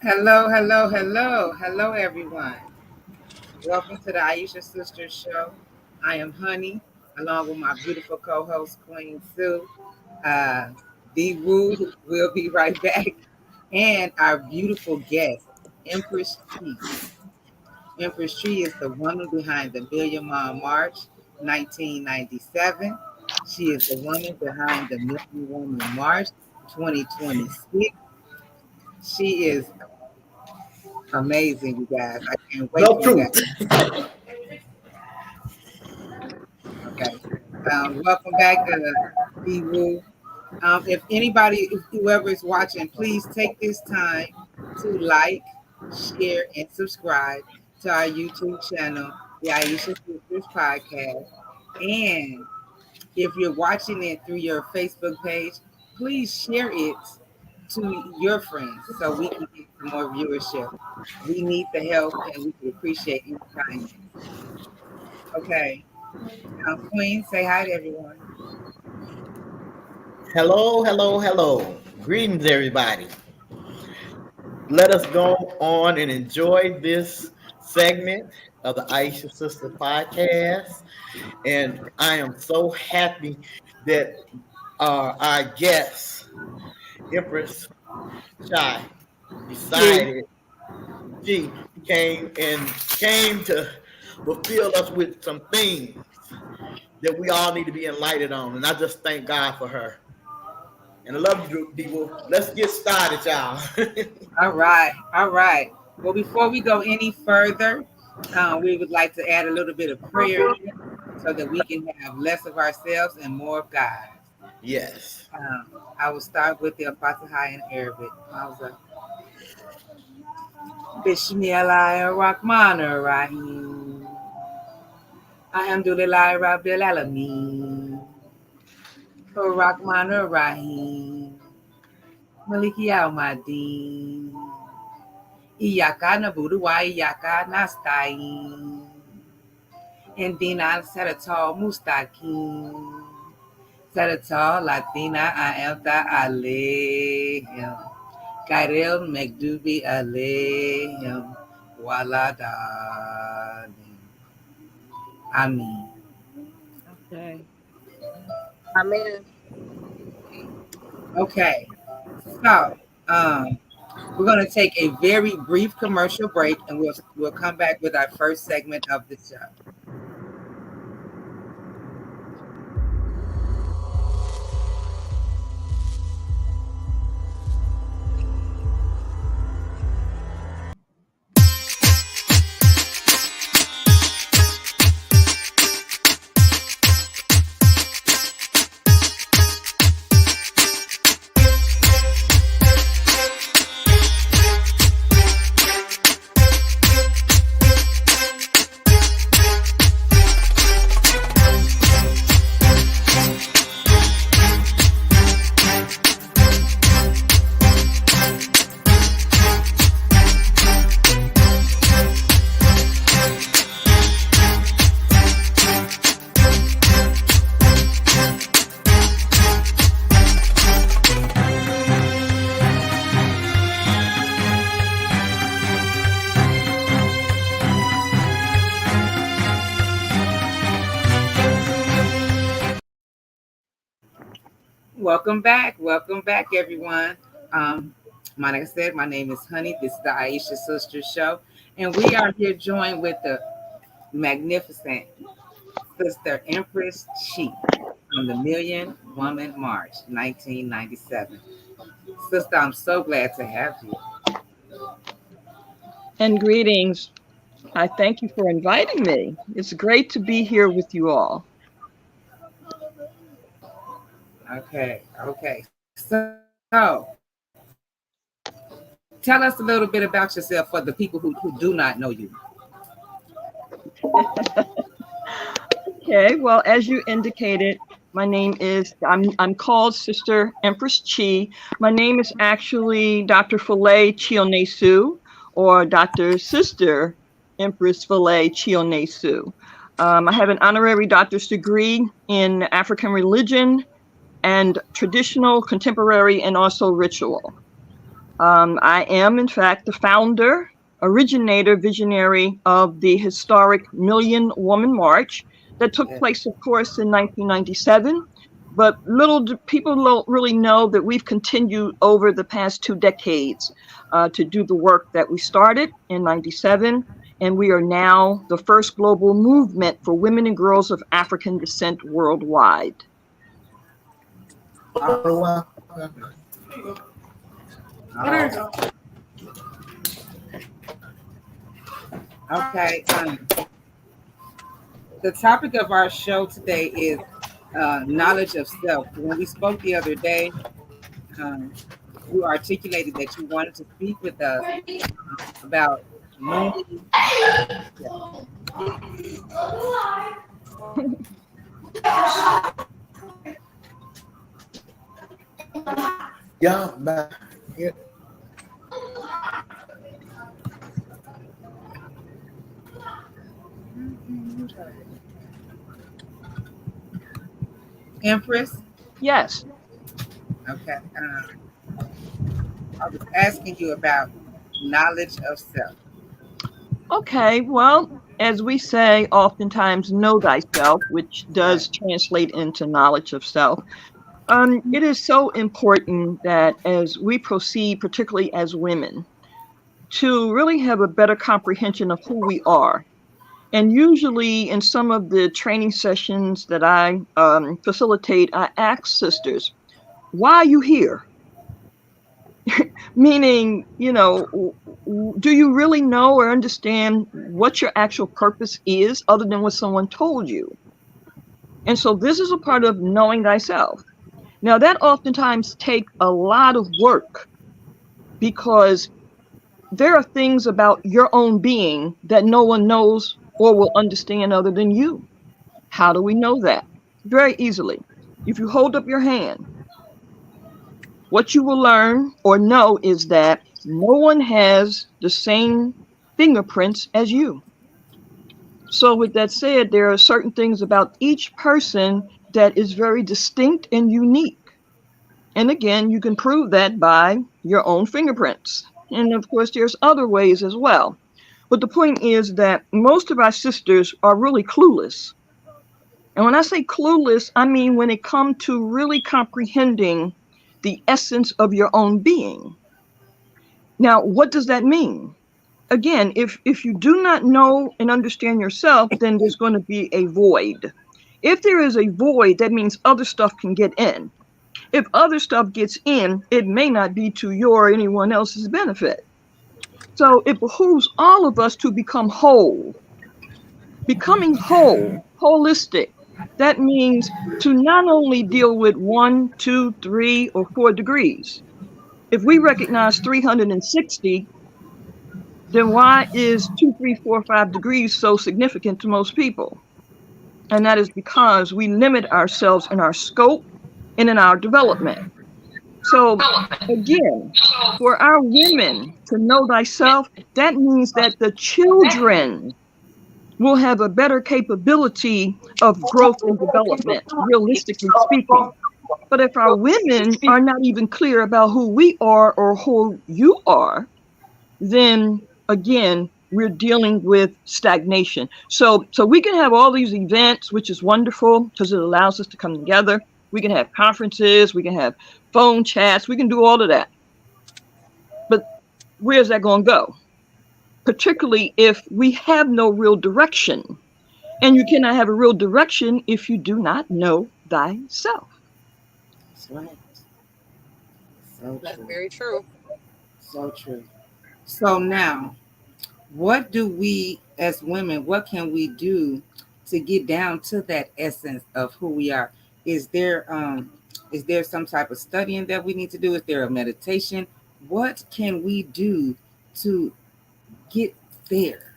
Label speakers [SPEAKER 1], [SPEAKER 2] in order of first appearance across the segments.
[SPEAKER 1] Hello, hello, hello, hello, everyone. Welcome to the Aisha Sisters Show. I am Honey, along with my beautiful co-host Queen Sue. Uh, D Woo will be right back, and our beautiful guest, Empress Chi. Empress Chi is the woman behind the Million Mile March, 1997. She is the woman behind the Million Woman March, 2026. She is amazing, you guys. I can't wait
[SPEAKER 2] No
[SPEAKER 1] for you guys.
[SPEAKER 2] truth.
[SPEAKER 1] Okay. Welcome back, Woo. If anybody, if whoever is watching, please take this time to like, share, and subscribe to our YouTube channel, the Aisha Sisters Podcast. And if you're watching it through your Facebook page, please share it to your friends so we can get some more viewership. We need the help and we can appreciate your kindness. Okay. Queen, say hi to everyone.
[SPEAKER 2] Hello, hello, hello. Greetings, everybody. Let us go on and enjoy this segment of the Aisha Sister Podcast. And I am so happy that our guest, Empress Chi,
[SPEAKER 3] Gee,
[SPEAKER 2] decided she came to fulfill us with some things that we all need to be enlightened on. And I just thank God for her. And I love you, people. Let's get started, y'all.
[SPEAKER 1] All right. All right. Well, before we go any further, we would like to add a little bit of prayer in it so that we can have less of ourselves and more of God.
[SPEAKER 2] Yes.
[SPEAKER 1] I will start with the Fatiha in Arabic. Bismillahirrahmanirrahim. Alhamdulillah Rabbil Alameen. Rahmanirrahim. Maliki Yawmiddin. Iyaka na'budu wa iyaka nasta'in. Ihdina siratal mustaqim. Siratal Latina a'an'amta alaihim. Ghairil maghdubi alaihim waladdallin. Amen.
[SPEAKER 3] okay.
[SPEAKER 4] Amen.
[SPEAKER 1] Okay, so we're going to take a very brief commercial break, and we'll come back with our first segment of the show. Welcome back, everyone. Um, like I said, my name is Honey. This is the Aisha Sisters Show, and we are here joined with the magnificent Sister Empress Chi from the Million Woman March, 1997. Sister, I'm so glad to have you.
[SPEAKER 3] And greetings. I thank you for inviting me. It's great to be here with you all.
[SPEAKER 1] Okay. So, tell us a little bit about yourself for the people who do not know you.
[SPEAKER 3] Okay, well, as you indicated, my name is, I'm called Sister Empress Chi. My name is actually Dr. Philae Chionesu, or Dr. Sister Empress Philae Chionesu. I have an honorary doctor's degree in African religion and traditional, contemporary, and also ritual. I am, in fact, the founder, originator, visionary of the historic Million Woman March that took
[SPEAKER 1] Yes.
[SPEAKER 3] place, of course, in 1997. But little do people don't really know that we've continued over the past 2 decades to do the work that we started in 97. And we are now the first global movement for women and girls of African descent worldwide.
[SPEAKER 1] Awesome.
[SPEAKER 2] There you
[SPEAKER 1] Awesome.
[SPEAKER 2] go.
[SPEAKER 1] Okay. The topic of our show today is knowledge of self. When we spoke the other day, um, you articulated that you wanted to speak with us about knowing. Yeah.
[SPEAKER 2] Yeah, man. Yeah.
[SPEAKER 1] Empress.
[SPEAKER 3] Yes.
[SPEAKER 1] Okay. I was asking you about knowledge of self.
[SPEAKER 3] Okay, well, as we say oftentimes, know thyself, which
[SPEAKER 1] Right.
[SPEAKER 3] does translate into knowledge of self. It is so important that as we proceed, particularly as women, to really have a better comprehension of who we are. And usually, in some of the training sessions that I facilitate, I ask sisters, why are you here? Meaning, do you really know or understand what your actual purpose is other than what someone told you? And so this is a part of knowing thyself. Now that oftentimes take a lot of work because there are things about your own being that no one knows or will understand other than you. How do we know that? Very easily. If you hold up your hand, what you will learn or know is that no one has the same fingerprints as you. So, with that said, there are certain things about each person that is very distinct and unique. And again, you can prove that by your own fingerprints. And of course, there's other ways as well. But the point is that most of our sisters are really clueless. And when I say clueless, I mean when it comes to really comprehending the essence of your own being. Now, what does that mean? Again, if you do not know and understand yourself, then there's going to be a void. If there is a void, that means other stuff can get in. If other stuff gets in, it may not be to your or anyone else's benefit. So it behooves all of us to become whole. Becoming whole, holistic, that means to not only deal with 1, 2, 3, or 4 degrees. If we recognize 360, then why is 2, 3, 4, 5 degrees so significant to most people? And that is because we limit ourselves in our scope and in our development. So, again, for our women to know thyself, that means that the children will have a better capability of growth and development, realistically speaking. But if our women are not even clear about who we are or who you are, then again, we're dealing with stagnation. So we can have all these events, which is wonderful because it allows us to come together. We can have conferences, we can have phone chats, we can do all of that. But where's that going to go? Particularly if we have no real direction. And you cannot have a real direction if you do not know thyself.
[SPEAKER 1] That's right. So
[SPEAKER 4] That's
[SPEAKER 1] true.
[SPEAKER 4] very true.
[SPEAKER 1] So true. So now, what do we as women, what can we do to get down to that essence of who we are? Is there is there some type of studying that we need to do? Is there a meditation? What can we do to get there?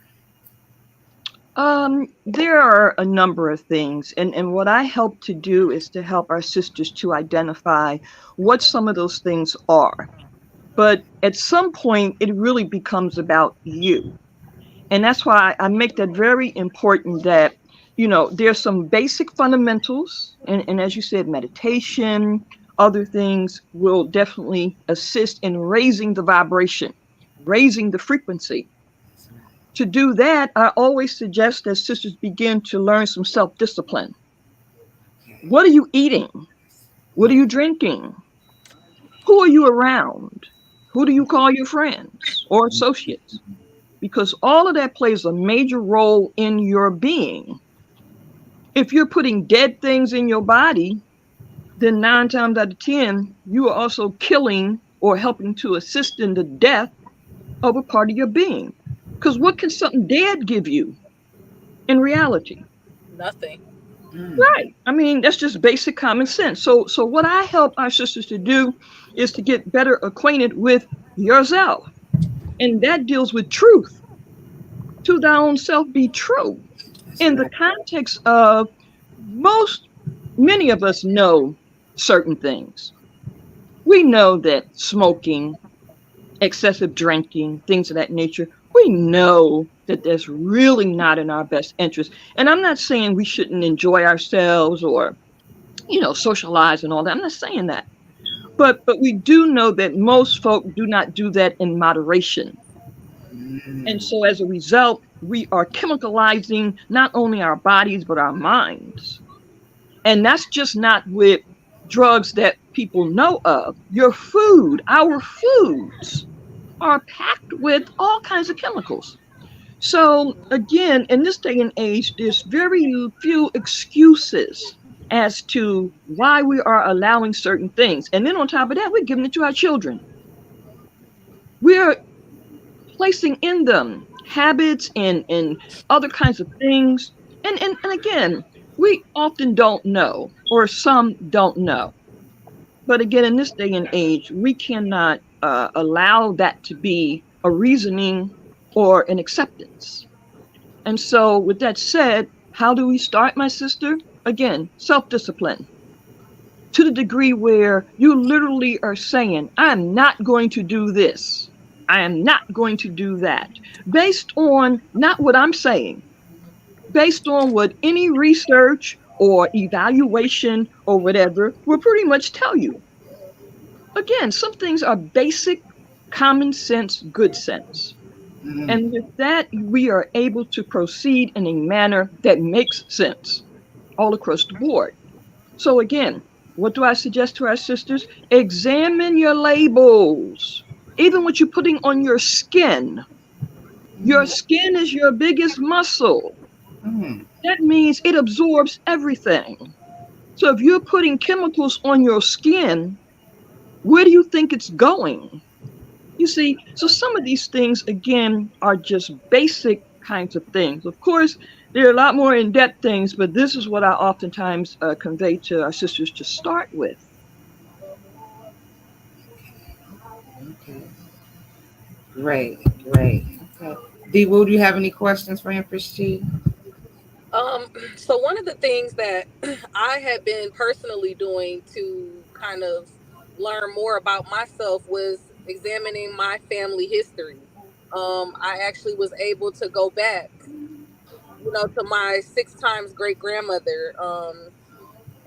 [SPEAKER 3] There are a number of things, and what I help to do is to help our sisters to identify what some of those things are. But at some point, it really becomes about you. And that's why I make that very important that, there's some basic fundamentals. And as you said, meditation, other things will definitely assist in raising the vibration, raising the frequency.
[SPEAKER 1] That's right.
[SPEAKER 3] To do that, I always suggest that sisters begin to learn some self discipline.
[SPEAKER 1] Okay.
[SPEAKER 3] What are you eating? What are you drinking? Who are you around? Who do you call your friends or associates? Because all of that plays a major role in your being. If you're putting dead things in your body, then 9 times out of 10, you are also killing or helping to assist in the death of a part of your being. Because what can something dead give you in reality?
[SPEAKER 4] Nothing.
[SPEAKER 1] Mm.
[SPEAKER 3] Right. I mean, that's just basic common sense. So what I help our sisters to do is to get better acquainted with yourself. And that deals with truth. To thy own self be true.
[SPEAKER 1] That's
[SPEAKER 3] In the
[SPEAKER 1] right.
[SPEAKER 3] context of most, many of us know certain things. We know that smoking, excessive drinking, things of that nature, we know that that's really not in our best interest. And I'm not saying we shouldn't enjoy ourselves or, socialize and all that. I'm not saying that. But we do know that most folk do not do that in moderation. And
[SPEAKER 1] Mm.
[SPEAKER 3] so as a result, we are chemicalizing not only our bodies but our minds. And that's just not with drugs that people know of. Your food, our foods are packed with all kinds of chemicals. So, again, in this day and age, there's very few excuses as to why we are allowing certain things. And then on top of that, we're giving it to our children. We're placing in them habits and other kinds of things. And again, we often don't know, or some don't know. But again, in this day and age, we cannot allow that to be a reasoning or an acceptance. And so, with that said, how do we start, my sister? Again, self discipline to the degree where you literally are saying, I'm not going to do this. I am not going to do that. Based on not what I'm saying, based on what any research or evaluation or whatever will pretty much tell you. Again, some things are basic, common sense, good sense.
[SPEAKER 1] Mm.
[SPEAKER 3] And with that, we are able to proceed in a manner that makes sense all across the board. So, again, what do I suggest to our sisters? Examine your labels, even what you're putting on your skin. Your
[SPEAKER 1] Mm.
[SPEAKER 3] skin is your biggest muscle.
[SPEAKER 1] Mm.
[SPEAKER 3] That means it absorbs everything. So, if you're putting chemicals on your skin, where do you think it's going? You see, so some of these things, again, are just basic kinds of things. Of course, there are a lot more in depth things, but this is what I oftentimes convey to our sisters to start with.
[SPEAKER 1] Okay. Great. Great. Okay. D. Will, do you have any questions for Empress Chi?
[SPEAKER 4] So one of the things that I had been personally doing to kind of learn more about myself was examining my family history. I actually was able to go back, to my six times great grandmother.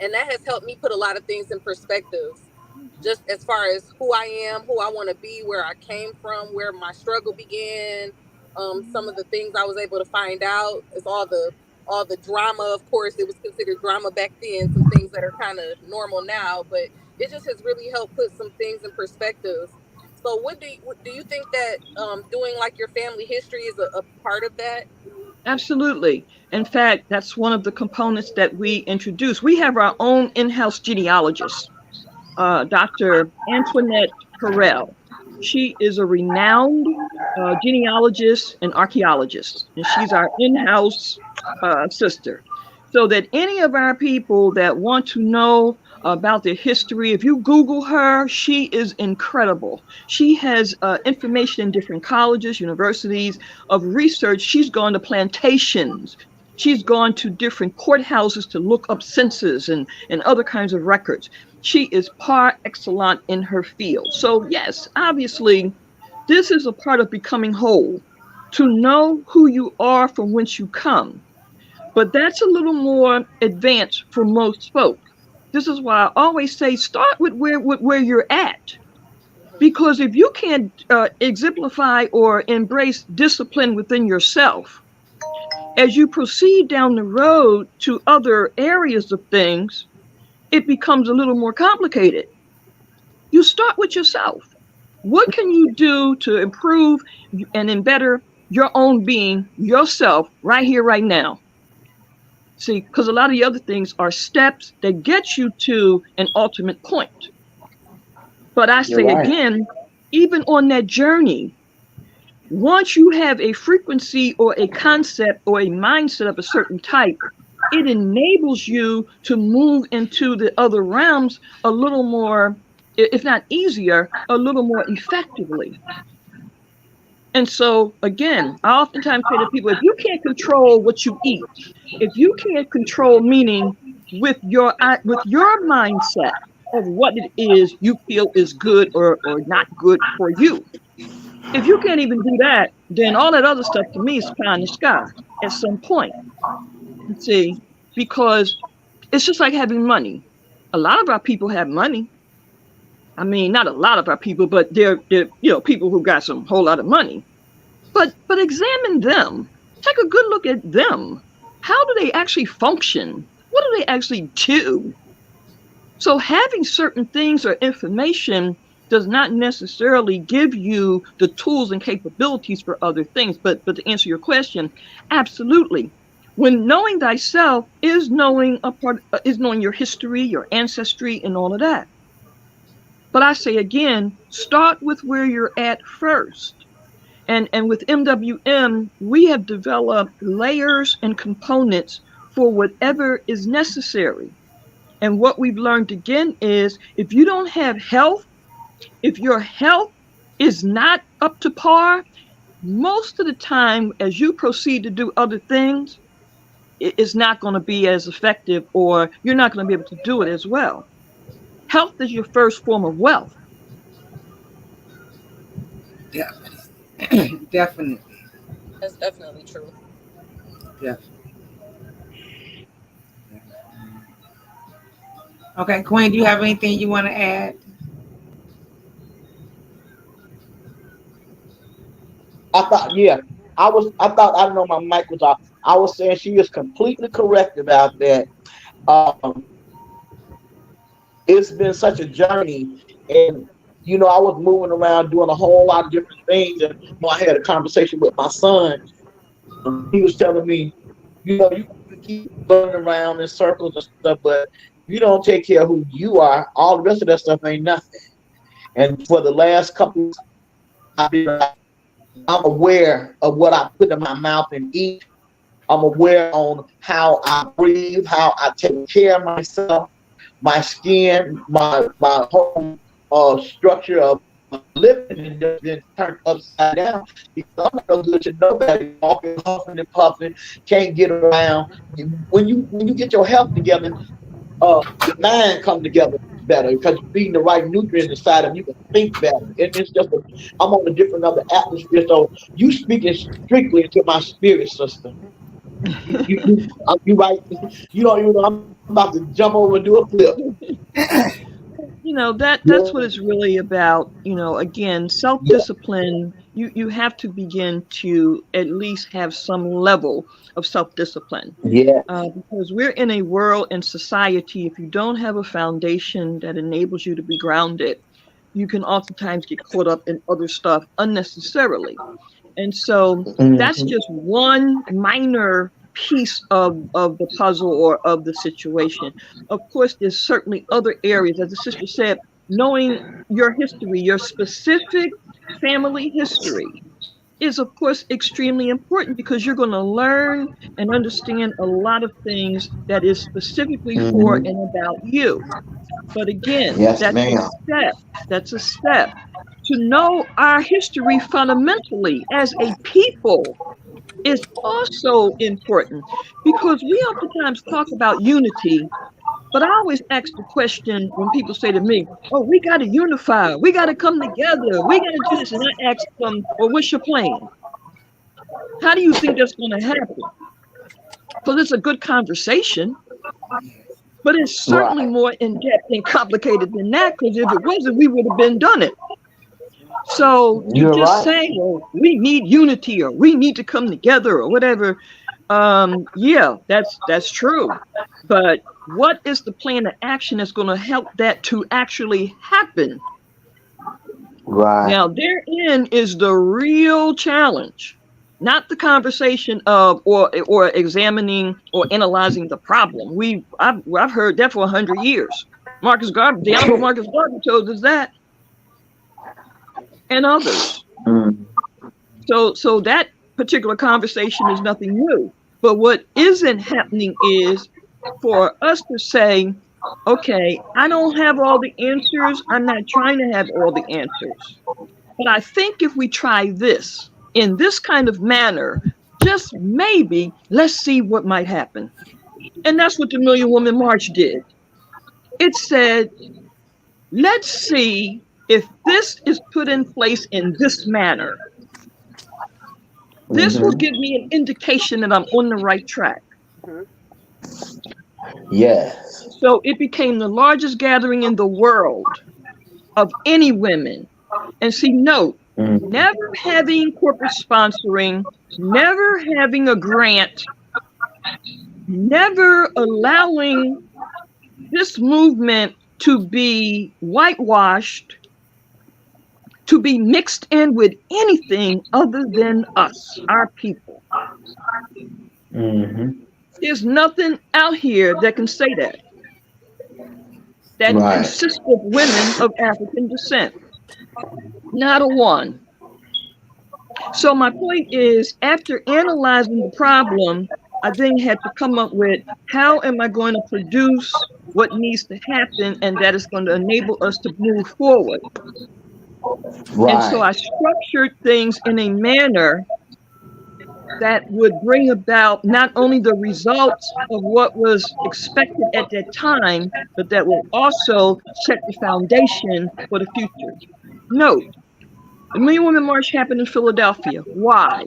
[SPEAKER 4] And that has helped me put a lot of things in perspective, just as far as who I am, who I want to be, where I came from, where my struggle began. Some of the things I was able to find out is all the drama. Of course, it was considered drama back then. Some things that are kind of normal now, but it just has really helped put some things in perspective. So, what do you think that doing like your family history is a part of that?
[SPEAKER 3] Absolutely. In fact, that's one of the components that we introduce. We have our own in house genealogist, Dr. Antoinette Harrell. She is a renowned genealogist and archaeologist, and she's our in house sister. So that any of our people that want to know about their history, if you Google her, she is incredible. She has information in different colleges, universities of research. She's gone to plantations. She's gone to different courthouses to look up census and other kinds of records. She is par excellence in her field. So, yes, obviously, this is a part of becoming whole to know who you are from whence you come. But that's a little more advanced for most folk. This is why I always say start with where you're at.
[SPEAKER 4] Mhm.
[SPEAKER 3] Because if you can't exemplify or embrace discipline within yourself, as you proceed down the road to other areas of things, it becomes a little more complicated. You start with yourself. What can you do to improve and better your own being, yourself, right here, right now? See, because a lot of the other things are steps that get you to an ultimate point. But I
[SPEAKER 5] You're
[SPEAKER 3] say
[SPEAKER 5] right.
[SPEAKER 3] again, even on that journey, once you have a frequency or a concept or a mindset of a certain type, it enables you to move into the other realms a little more, if not easier, a little more effectively. And so, again, I oftentimes say to people, if you can't control what you eat, if you can't control meaning with your mindset of what it is you feel is good or not good for you, if you can't even do that, then all that other stuff to me is pie in the sky at some point. You see, because it's just like having money. A lot of our people have money. I mean, not a lot of our people, but they're people who got some whole lot of money. But examine them. Take a good look at them. How do they actually function? What do they actually do? So having certain things or information does not necessarily give you the tools and capabilities for other things. But to answer your question, absolutely. When knowing thyself is knowing is knowing your history, your ancestry, and all of that. But I say again, start with where you're at first. And with MWM, we have developed layers and components for whatever is necessary. And what we've learned again is if you don't have health, if your health is not up to par, most of the time, as you proceed to do other things, it's not going to be as effective or you're not going to be able to do it as well. Health is your first form of wealth.
[SPEAKER 1] Yeah, definitely.
[SPEAKER 4] That's definitely true.
[SPEAKER 1] Definitely. Okay, Quinn, do you have anything you want to add?
[SPEAKER 2] I thought, yeah, I don't know, my mic was off. I was saying she is completely correct about that. Um, it's been such a journey, and I was moving around doing a whole lot of different things, and I had a conversation with my son. He was telling me, you can keep running around in circles and stuff, but if you don't take care of who you are, all the rest of that stuff ain't nothing. And for the last couple of years, I've been like, I'm aware of what I put in my mouth and eat. I'm aware on how I breathe, how I take care of myself, my skin, my whole structure of living has just been turned upside down because I'm not no good to nobody. Walking, huffing and puffing, can't get around. When you get your health together, your mind come together better because you're feeding the right nutrients inside and you can think better. And it's just I'm on a different other atmosphere. So you speaking strictly into my spirit system. You right. You don't even know I'm about to jump over and do a flip.
[SPEAKER 3] That's what it's really about. Again,
[SPEAKER 2] Yeah.
[SPEAKER 3] self-discipline, you have to begin to at least have some level of self-discipline.
[SPEAKER 2] Yeah.
[SPEAKER 3] Because we're in a world and society, if you don't have a foundation that enables you to be grounded, you can oftentimes get caught up in other stuff unnecessarily. And so that's
[SPEAKER 2] Hmm.
[SPEAKER 3] just one minor piece of the puzzle or of the situation. Of course, there's certainly other areas, as the sister said, knowing your history, your specific family history is, of course, extremely important because you're going to learn and understand a lot of things that is specifically for
[SPEAKER 2] Hmm.
[SPEAKER 3] and about you. But again,
[SPEAKER 2] Yes,
[SPEAKER 3] that's a
[SPEAKER 2] ma'am.
[SPEAKER 3] step. That's a step to know our history fundamentally as a people is also important because we oftentimes talk about unity, but I always ask the question when people say to me, "Oh, we got to unify, we got to come together, we got to do this," and I ask them, "Well, what's your plan? How do you think that's going to happen?" Because it's a good conversation, But it's certainly
[SPEAKER 5] Right.
[SPEAKER 3] more in depth and complicated than that, because if it wasn't, we would have been done it. So to
[SPEAKER 5] You're
[SPEAKER 3] just
[SPEAKER 5] right.
[SPEAKER 3] say, well, we need unity or we need to come together or whatever, yeah, that's true. But what is the plan of action that's going to help that to actually happen?
[SPEAKER 5] Right.
[SPEAKER 3] Now, therein is the real challenge, not the conversation of or examining or analyzing the problem. I've heard that for 100 years. The Honorable Marcus Garvey told us that, and others.
[SPEAKER 5] Mm.
[SPEAKER 3] So that particular conversation is nothing new. But what isn't happening is for us to say, okay, I don't have all the answers. I'm not trying to have all the answers. But I think if we try this in this kind of manner, just maybe, let's see what might happen. And that's what the Million Woman March did. It said, let's see if this is put in place in this manner. This will
[SPEAKER 5] Hmm.
[SPEAKER 3] give me an indication that I'm on the right track.
[SPEAKER 5] Yes.
[SPEAKER 3] So it became the largest gathering in the world of any women. And see, note,
[SPEAKER 5] Mm.
[SPEAKER 3] never having corporate sponsoring, never having a grant, never allowing this movement to be whitewashed, to be mixed in with anything other than us, our people.
[SPEAKER 5] Hmm.
[SPEAKER 3] There's nothing out here that can say that
[SPEAKER 5] Right.
[SPEAKER 3] consists of women of African descent. Not a one. So my point is, after analyzing the problem, I then had to come up with how am I going to produce what needs to happen and that is going to enable us to move forward. And so
[SPEAKER 5] Right.
[SPEAKER 3] I structured things in a manner that would bring about not only the results of what was expected at that time, but that will also set the foundation for the future. Note, the Million Women March happened in Philadelphia. Why?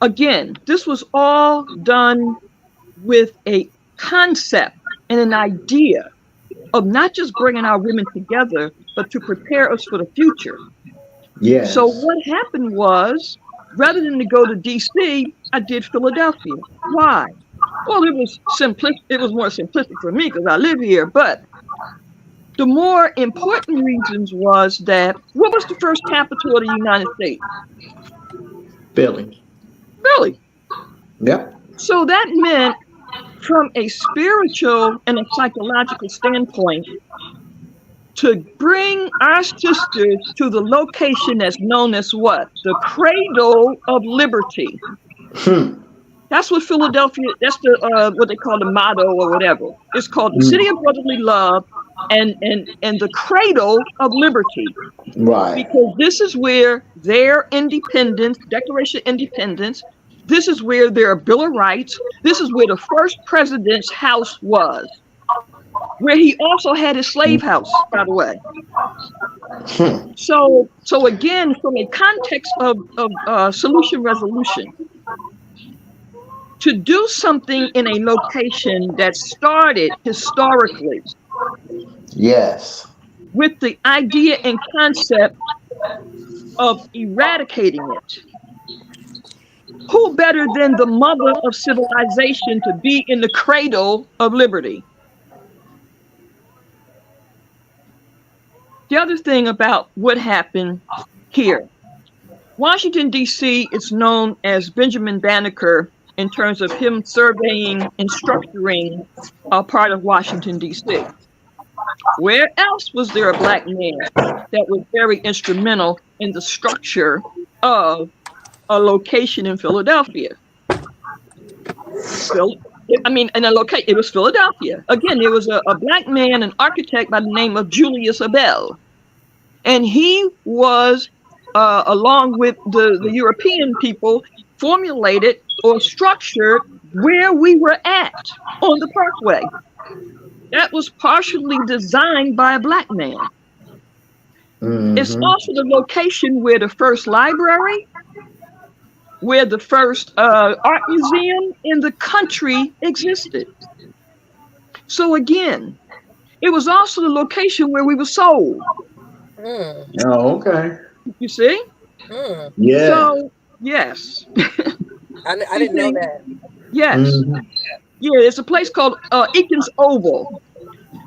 [SPEAKER 3] Again, this was all done with a concept and an idea of not just bringing our women together, but to prepare us for the future. So
[SPEAKER 5] Yes.
[SPEAKER 3] what happened was, rather than to go to DC, I did Philadelphia. Why? Well, it was simplistic. It was more simplistic for me because I live here. But the more important reasons was that what was the first capital of the United States?
[SPEAKER 5] Philly.
[SPEAKER 3] Really?
[SPEAKER 5] Yep.
[SPEAKER 3] So that meant, from a spiritual and a psychological standpoint, to bring our sisters to the location that's known as what? The cradle of liberty.
[SPEAKER 5] Hmm.
[SPEAKER 3] That's what Philadelphia, that's the what they call the motto or whatever. It's called the city of
[SPEAKER 5] Mm.
[SPEAKER 3] brotherly love and the cradle of liberty.
[SPEAKER 5] Right.
[SPEAKER 3] Because this is where their independence, Declaration of Independence, this is where their Bill of Rights, this is where the first president's house was, where he also had his slave house, by the way.
[SPEAKER 5] Hmm.
[SPEAKER 3] So again, from a context of solution resolution, to do something in a location that started historically
[SPEAKER 5] Yes.
[SPEAKER 3] with the idea and concept of eradicating it. Who better than the mother of civilization to be in the cradle of liberty? The other thing about what happened here, Washington, D.C. is known as Benjamin Banneker in terms of him surveying and structuring a part of Washington, D.C. Where else was there a black man that was very instrumental in the structure of a location in Philadelphia? It was Philadelphia. Again, there was a black man, an architect by the name of Julius Abel. And he was, along with the European people, formulated or structured where we were at on the Parkway. That was partially designed by a black man. It's
[SPEAKER 5] Hmm.
[SPEAKER 3] also the location where the first library, where the 1st art museum in the country existed. So again, it was also the location where we were sold.
[SPEAKER 4] Mm.
[SPEAKER 5] Oh, okay.
[SPEAKER 3] You see?
[SPEAKER 4] Mm.
[SPEAKER 5] Yeah.
[SPEAKER 3] So yes,
[SPEAKER 4] I
[SPEAKER 3] you
[SPEAKER 4] didn't know
[SPEAKER 3] see,
[SPEAKER 4] that.
[SPEAKER 3] yes,
[SPEAKER 5] Hmm.
[SPEAKER 3] yeah. It's a place called Eakins Oval.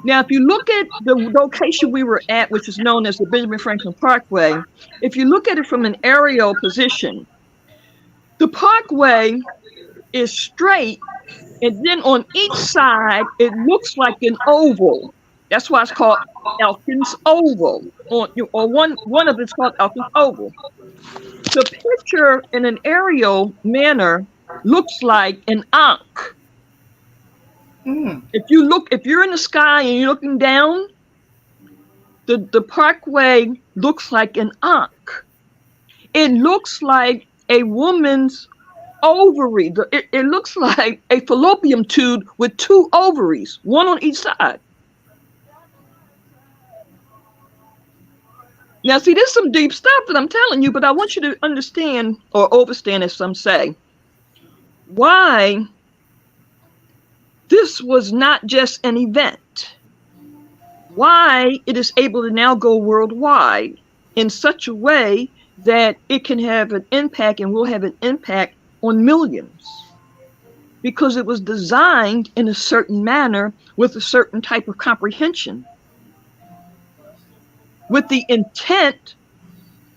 [SPEAKER 3] Now, if you look at the location we were at, which is known as the Benjamin Franklin Parkway, if you look at it from an aerial position, the parkway is straight, and then on each side, it looks like an oval. That's why it's called Elkins Oval. Or one of it's called Elkins Oval. The picture in an aerial manner looks like an ankh.
[SPEAKER 1] Mm.
[SPEAKER 3] If you're in the sky and you're looking down, the parkway looks like an ankh. It looks like a woman's ovary. It looks like a fallopian tube with two ovaries, one on each side. Now, see, there's some deep stuff that I'm telling you, but I want you to understand, or overstand, as some say, why this was not just an event, why it is able to now go worldwide in such a way that it can have an impact and will have an impact on millions. Because it was designed in a certain manner with a certain type of comprehension, with the intent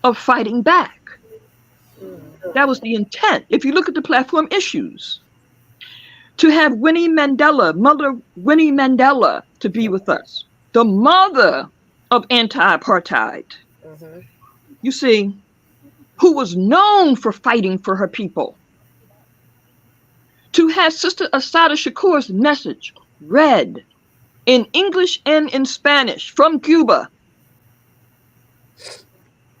[SPEAKER 3] of fighting back.
[SPEAKER 4] Mm.
[SPEAKER 3] That was the intent. If you look at the platform issues, to have Winnie Mandela, Mother Winnie Mandela, to be with us, the mother of anti apartheid,
[SPEAKER 4] Mhm.
[SPEAKER 3] you see, who was known for fighting for her people, to have Sister Asada Shakur's message read in English and in Spanish from Cuba.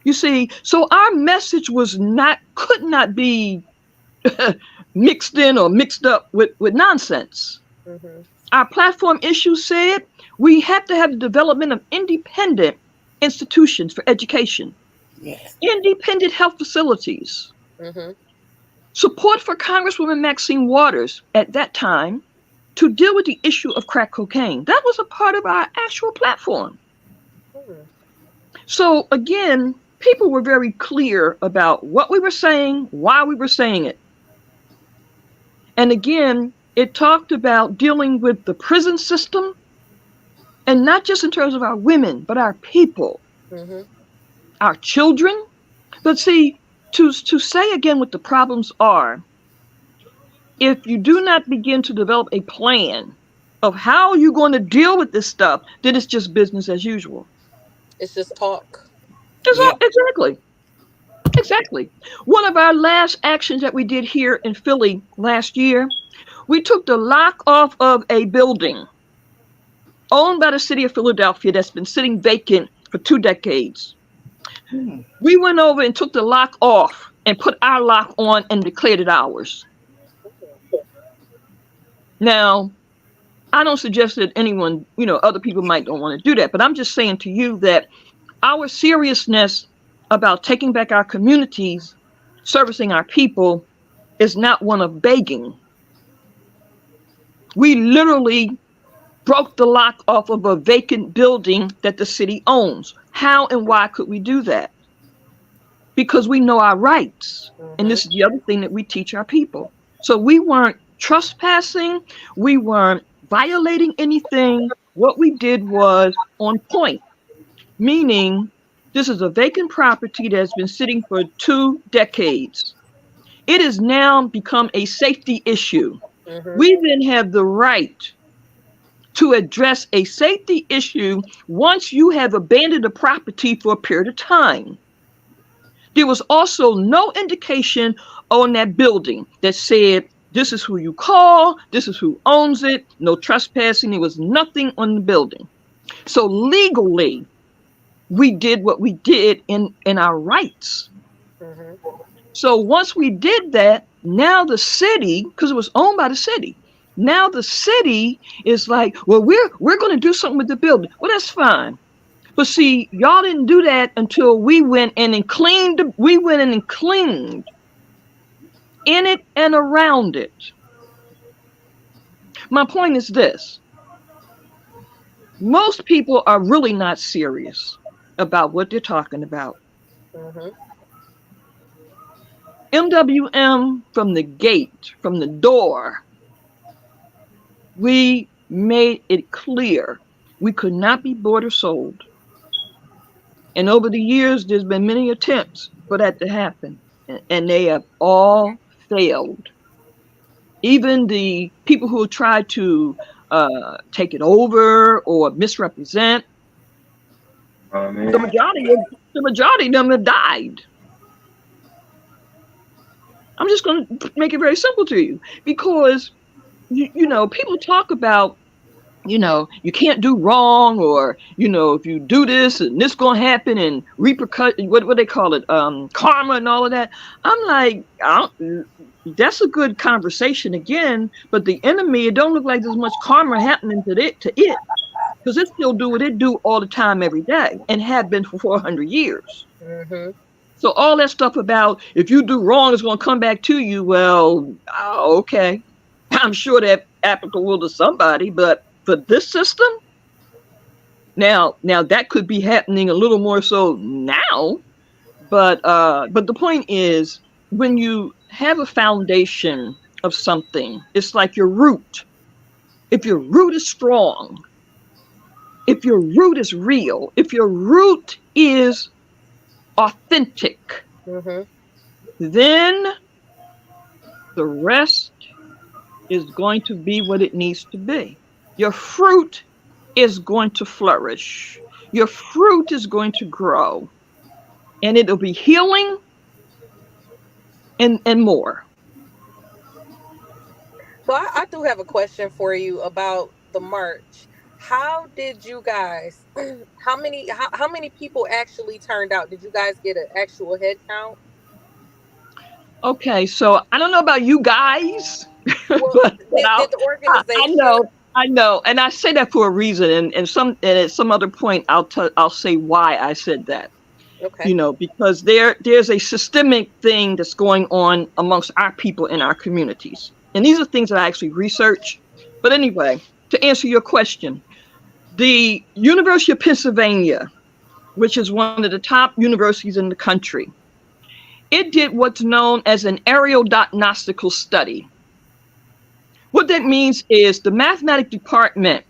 [SPEAKER 3] You see, so our message could not be mixed in or mixed up with nonsense.
[SPEAKER 4] Mhm.
[SPEAKER 3] Our platform issue said we have to have the development of independent institutions for education,
[SPEAKER 1] Yes.
[SPEAKER 3] independent health facilities,
[SPEAKER 4] Mhm.
[SPEAKER 3] support for Congresswoman Maxine Waters at that time to deal with the issue of crack cocaine. That was a part of our actual platform.
[SPEAKER 4] Mm.
[SPEAKER 3] So again, people were very clear about what we were saying, why we were saying it. And again, it talked about dealing with the prison system, and not just in terms of our women, but our people,
[SPEAKER 4] Mhm.
[SPEAKER 3] our children. But see, to say again what the problems are, if you do not begin to develop a plan of how you're going to deal with this stuff, then it's just business as usual.
[SPEAKER 4] It's just talk.
[SPEAKER 1] Yeah.
[SPEAKER 3] Exactly. Exactly. One of our last actions that we did here in Philly last year, we took the lock off of a building owned by the city of Philadelphia that's been sitting vacant for 2 decades.
[SPEAKER 1] Mm.
[SPEAKER 3] We went over and took the lock off and put our lock on and declared it ours. Now, I don't suggest that anyone, other people might don't want to do that, but I'm just saying to you that our seriousness about taking back our communities, servicing our people, is not one of begging. We literally broke the lock off of a vacant building that the city owns. How and why could we do that? Because we know our rights. And
[SPEAKER 4] Mhm.
[SPEAKER 3] this is the other thing that we teach our people. So we weren't trespassing, we weren't violating anything. What we did was on point, meaning this is a vacant property that's been sitting for 2 decades. It has now become a safety issue.
[SPEAKER 4] Mhm.
[SPEAKER 3] We then have the right to address a safety issue once you have abandoned the property for a period of time. There was also no indication on that building that said, this is who you call, this is who owns it, no trespassing. There was nothing on the building. So legally, we did what we did in our rights.
[SPEAKER 4] Mhm.
[SPEAKER 3] So once we did that, now the city, because it was owned by the city, now the city is like, well, we're going to do something with the building. Well, that's fine. But see, y'all didn't do that until we went in and cleaned. We went in and cleaned in it and around it. My point is this: Most people are really not serious about what they're talking about.
[SPEAKER 4] Mhm.
[SPEAKER 3] MWM from the gate, from the door, we made it clear we could not be bought or sold. And over the years, there's been many attempts for that to happen, and they have all failed. Even the people who tried to take it over or misrepresent, the majority of the majority of them have died. I'm just going to make it very simple to you because people talk about you can't do wrong, or if you do this and this gonna happen and repercussion, what they call it, karma and all of that. I'm like, that's a good conversation again, but the enemy, it don't look like there's much karma happening to it because it still do what it do all the time every day and have been for 400 years.
[SPEAKER 4] Mhm.
[SPEAKER 3] So all that stuff about if you do wrong, it's going to come back to you. Well, okay, I'm sure that applicable to somebody, but for this system, now that could be happening a little more so now. But the point is, when you have a foundation of something, it's like your root. If your root is strong, if your root is real, if your root is authentic,
[SPEAKER 4] Mhm.
[SPEAKER 3] then the rest is going to be what it needs to be. Your fruit is going to flourish. Your fruit is going to grow, and it'll be healing and more.
[SPEAKER 4] So I do have a question for you about the march. How did you guys? How many people actually turned out? Did you guys get an actual head count?
[SPEAKER 3] Okay, so I don't know about you guys,
[SPEAKER 4] Well,
[SPEAKER 3] but
[SPEAKER 4] did the
[SPEAKER 3] I
[SPEAKER 4] organization?
[SPEAKER 3] know, I know, and I say that for a reason, and at some other point I'll say why I said that.
[SPEAKER 4] Okay.
[SPEAKER 3] Because there's a systemic thing that's going on amongst our people in our communities. And these are things that I actually research. But anyway, to answer your question, the University of Pennsylvania, which is one of the top universities in the country, it did what's known as an aerial diagnostical study. What that means is the mathematics department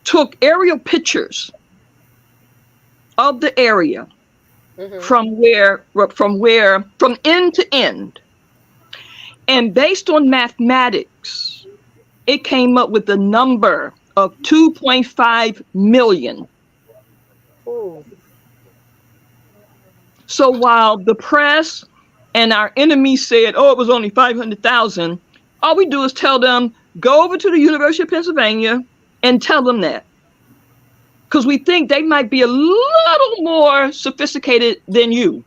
[SPEAKER 3] took aerial pictures of the area
[SPEAKER 4] Mhm.
[SPEAKER 3] from end to end. And based on mathematics, it came up with the number of 2.5 million.
[SPEAKER 4] Ooh.
[SPEAKER 3] So while the press and our enemies said, oh, it was only 500,000, all we do is tell them, go over to the University of Pennsylvania and tell them that. Because we think they might be a little more sophisticated than you.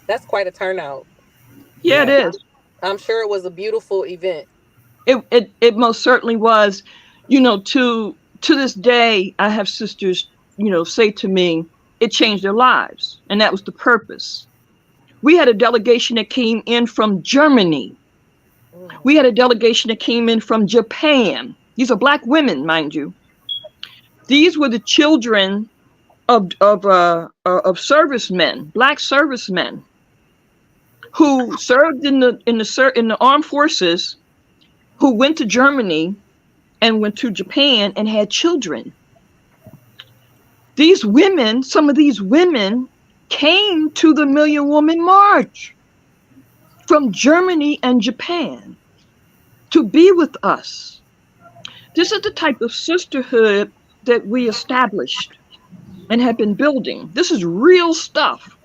[SPEAKER 4] That's quite a turnout.
[SPEAKER 3] Yeah, it
[SPEAKER 1] Yeah.
[SPEAKER 3] is.
[SPEAKER 4] I'm sure it was a beautiful event.
[SPEAKER 3] It most certainly was. To this day, I have sisters, say to me, it changed their lives. And that was the purpose. We had a delegation that came in from Germany.
[SPEAKER 4] Mm.
[SPEAKER 3] We had a delegation that came in from Japan. These are black women, mind you. These were the children of servicemen, black servicemen who served in the armed forces, who went to Germany and went to Japan and had children. Some of these women came to the Million Woman March from Germany and Japan to be with us. This is the type of sisterhood that we established and have been building. This is real stuff.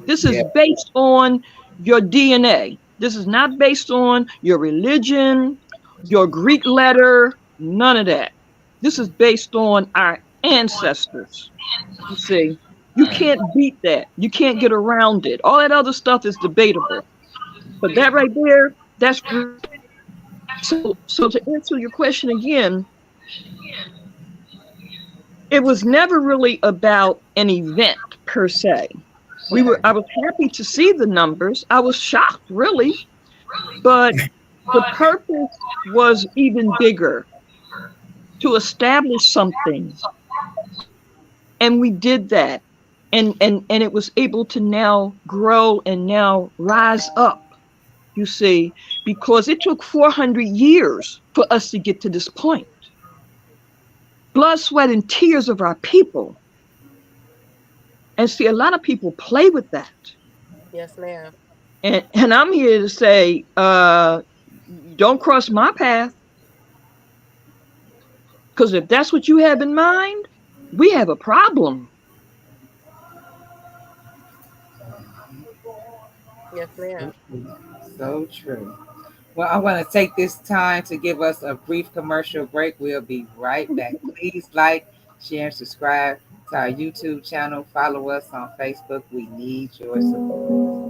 [SPEAKER 3] This is
[SPEAKER 1] Yeah.
[SPEAKER 3] based on your DNA. This is not based on your religion, your Greek letter, none of that. This is based on our ancestors. You see, you can't beat that. You can't get around it. All that other stuff is debatable. But that right there, that's real. So to answer your question again, it was never really about an event per se.
[SPEAKER 1] Okay.
[SPEAKER 3] I was happy to see the numbers. I was shocked, really, but the purpose was even bigger, to establish something. And we did that. And it was able to now grow and now rise up, you see, because it took 400 years for us to get to this point. Blood, sweat, and tears of our people. And see, a lot of people play with that.
[SPEAKER 4] Yes, ma'am.
[SPEAKER 3] And I'm here to say, don't cross my path, because if that's what you have in mind, we have a problem.
[SPEAKER 4] Yes, ma'am.
[SPEAKER 1] So true. So true. Well, I want to take this time to give us a brief commercial break. We'll be right back. Please like, share, and subscribe to our YouTube channel. Follow us on Facebook. We need your support.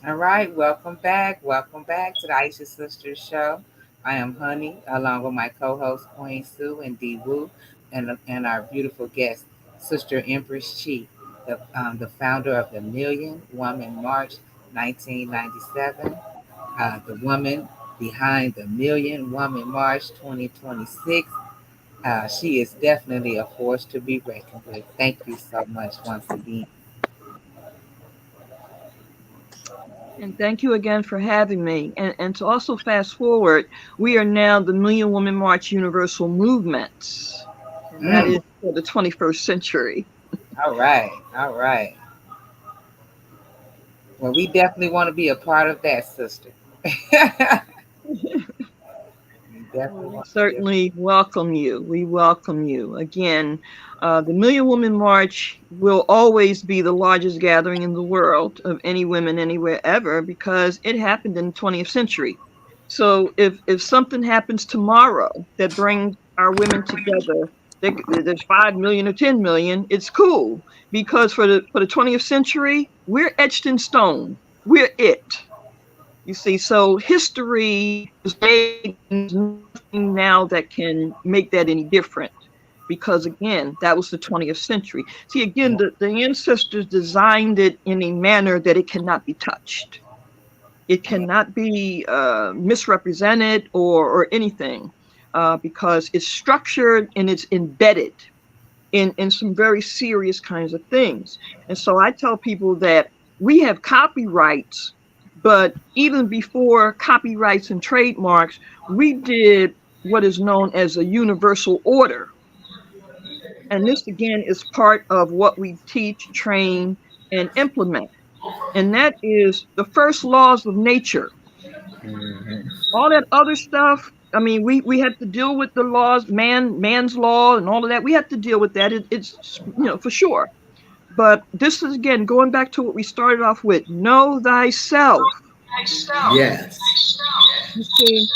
[SPEAKER 1] All right, welcome back. Welcome back to the Aisha Sisters Show. I am Honey, along with my co-host Queen Sue and Dee Woo, and our beautiful guest, Sister Empress Chi, the founder of the Million Woman March 1997, the woman behind the Million Woman March 2026. She is definitely a force to be reckoned with. Thank you so much once again.
[SPEAKER 3] And thank you again for having me. And to also fast forward, we are now the Million Woman March Universal Movement. And that
[SPEAKER 1] Mm,
[SPEAKER 3] is for the 21st century.
[SPEAKER 1] all right, all right. Well, we definitely want to be a part of that, sister. We definitely
[SPEAKER 3] We
[SPEAKER 1] want to be a
[SPEAKER 3] certainly welcome you. We welcome you. Again, the Million Woman March will always be the largest gathering in the world of any women anywhere ever because it happened in the 20th century. So if something happens tomorrow that brings our women together, there's 5 million or 10 million. It's cool because for the 20th century, we're etched in stone. We're it. You see, so history is made, and there's nothing now that can make that any different. Because again, that was the 20th century. See, again, the ancestors designed it in a manner that it cannot be touched. It cannot be misrepresented or anything because it's structured and it's embedded in some very serious kinds of things. And so I tell people that we have copyrights, but even before copyrights and trademarks, we did what is known as a universal order. And this again is part of what we teach, train, and implement. And that is the first laws of nature. All that other stuff, I mean, we have to deal with the laws, man's law and all of that. We have to deal with that. It's for sure. But this is again going back to what we started off with. Know thyself.
[SPEAKER 2] Yes.
[SPEAKER 3] You see,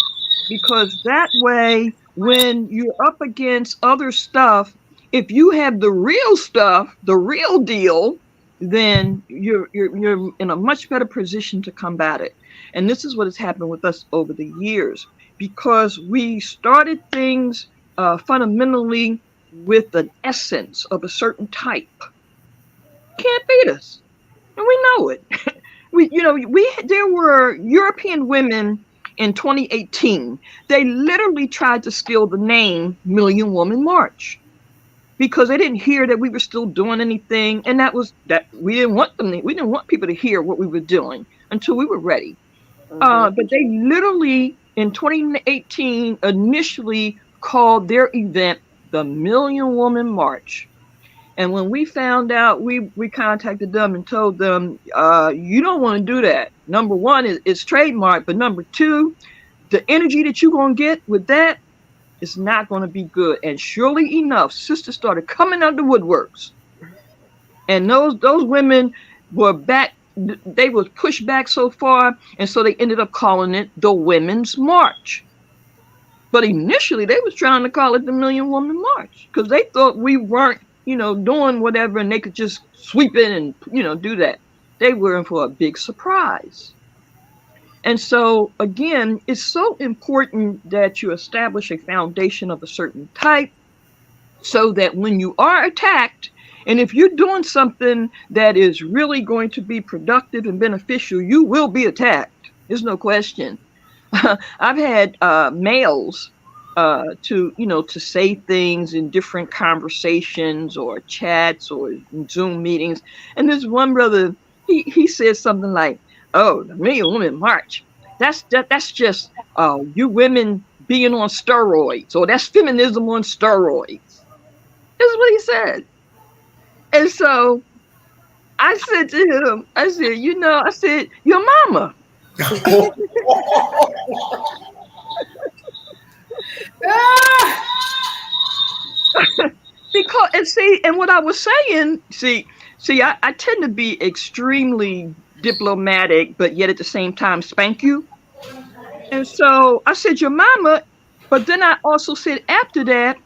[SPEAKER 3] because that way, when you're up against other stuff, if you have the real stuff, the real deal, then you're in a much better position to combat it. And this is what has happened with us over the years because we started things fundamentally with an essence of a certain type. Can't beat us, and we know it. We there were European women in 2018. They literally tried to steal the name Million Woman March because they didn't hear that we were still doing anything, and that we didn't want them. We didn't want people to hear what we were doing until we were ready.
[SPEAKER 4] Mm-hmm.
[SPEAKER 3] But they literally in 2018 initially called their event the Million Woman March. And when we found out, we contacted them and told them, you don't want to do that. Number one, it's trademark, but number two, the energy that you're gonna get with that, It's not going to be good. And surely enough, sisters started coming out of the woodworks. And those women were back, they was pushed back so far, and so they ended up calling it the Women's March. But initially, they was trying to call it the Million Woman March because they thought we weren't, doing whatever, and they could just sweep in and, do that. They were in for a big surprise. And so, again, it's so important that you establish a foundation of a certain type so that when you are attacked, and if you're doing something that is really going to be productive and beneficial, you will be attacked. There's no question. I've had males to say things in different conversations or chats or Zoom meetings, and this one brother he said something like, "Oh, the Million Woman March. That's just you women being on steroids, or that's feminism on steroids." That's what he said. And so I said to him, I said, your mama. Because and what I was saying, I tend to be extremely diplomatic, but yet at the same time spank you. And so I said your mama, but then I also said after that